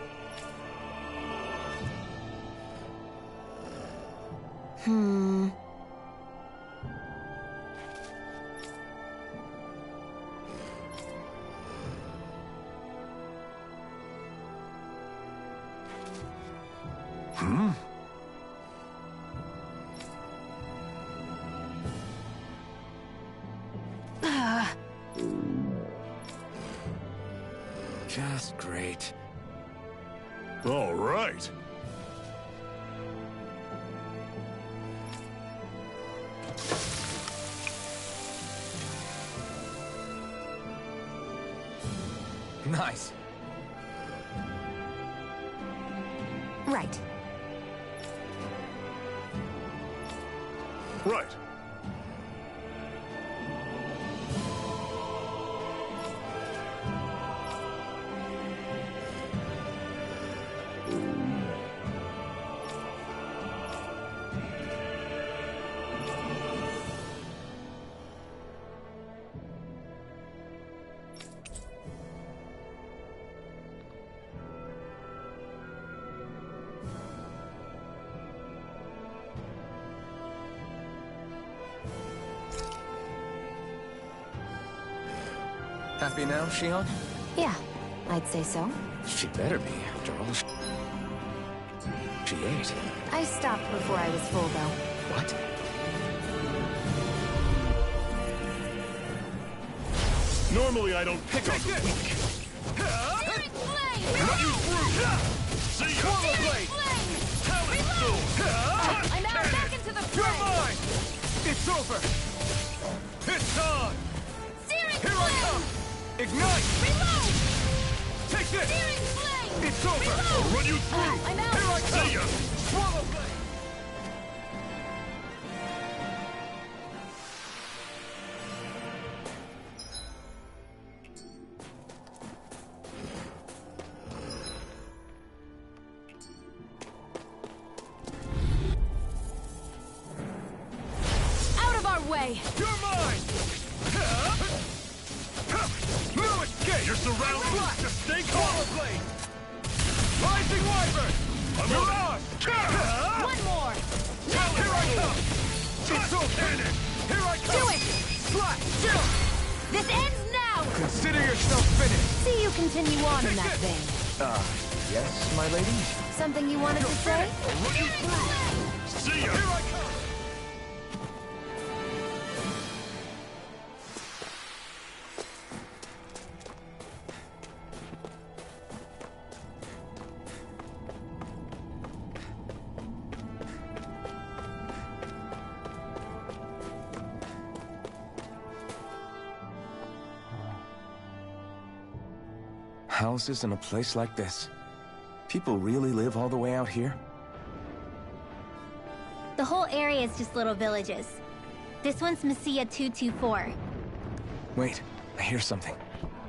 Just great. All right. Nice. Right. Right. Happy now, Shion? Yeah, I'd say so. She better be, after all she ate. I stopped before I was full, though. What? Normally I don't pick on the weak. Searing flame! Run you through! See ya! Searing Blade! flame! Talon sword! I'm now back into the fray! You're mine! It's over! It's on! Searing Here I flame! come! Ignite! Reload! Take this! Searing flame! It's over! Reload! I'll run you through! I'm out! Here I come! See ya! Swallow blade! Out of our way! You're mine! No escape! You're surrounded! Just stay calm! Blade! Rising Wyvern! You're ours! One more! Here I come! It's over! Cannon! Here I come! Do it! Slap! Chill! This ends now! Consider yourself finished! See you continue on in that vein. Yes, my lady? Something you wanted to say? I'll run you through! See ya! Here I come! Houses in a place like this. People really live all the way out here? The whole area is just little villages. This one's Messia 224. Wait, I hear something.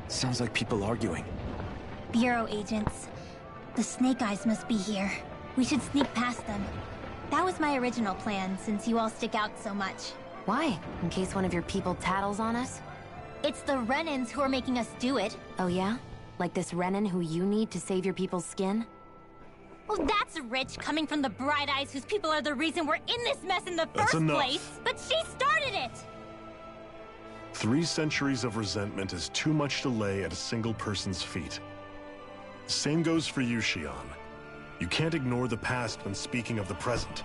Sounds like people arguing. Bureau agents. The Snake Eyes must be here. We should sneak past them. That was my original plan, since you all stick out so much. Why? In case one of your people tattles on us? It's the Renans who are making us do it. Oh yeah? Like this Renan who you need to save your people's skin? Well, that's rich, coming from the Bright Eyes whose people are the reason we're in this mess in the That's first enough. place. But she started it! 3 centuries of resentment is too much to lay at a single person's feet. Same goes for you, Xion. You can't ignore the past when speaking of the present.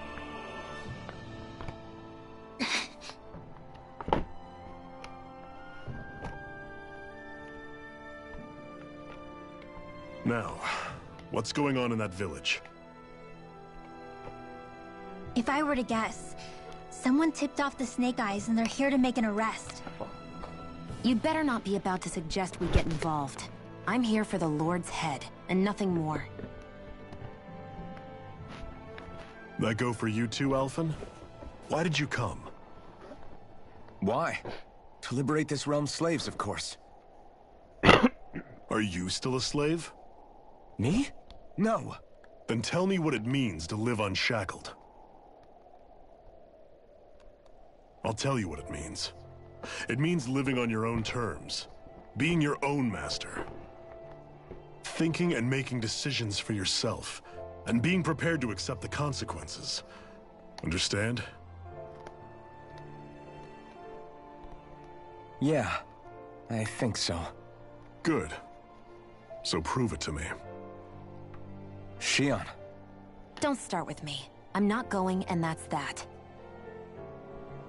Now, what's going on in that village? If I were to guess, someone tipped off the Snake Eyes and they're here to make an arrest. You'd better not be about to suggest we get involved. I'm here for the Lord's head, and nothing more. That go for you too, Alphen? Why did you come? Why? To liberate this realm's slaves, of course. Are you still a slave? Me? No. Then tell me what it means to live unshackled. I'll tell you what it means. It means living on your own terms. Being your own master. Thinking and making decisions for yourself. And being prepared to accept the consequences. Understand? Yeah, I think so. Good. So prove it to me. Xion. Don't start with me. I'm not going, and that's that.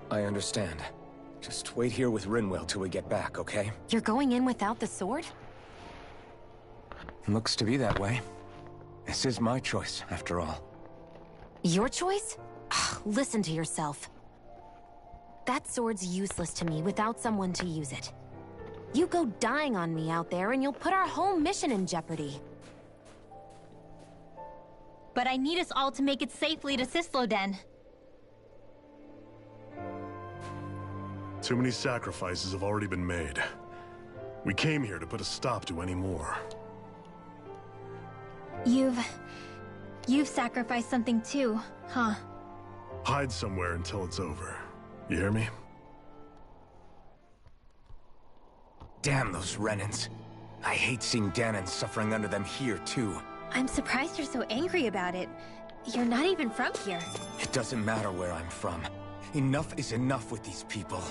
I understand. Just wait here with Rinwell till we get back, okay? You're going in without the sword? Looks to be that way. This is my choice, after all. Your choice? Listen to yourself. That sword's useless to me without someone to use it. You go dying on me out there and you'll put our whole mission in jeopardy. But I need us all to make it safely to Sisloden. Too many sacrifices have already been made. We came here to put a stop to any more. You've sacrificed something too, huh? Hide somewhere until it's over. You hear me? Damn those Renans. I hate seeing Danon suffering under them here, too. I'm surprised you're so angry about it. You're not even from here. It doesn't matter where I'm from. Enough is enough with these people.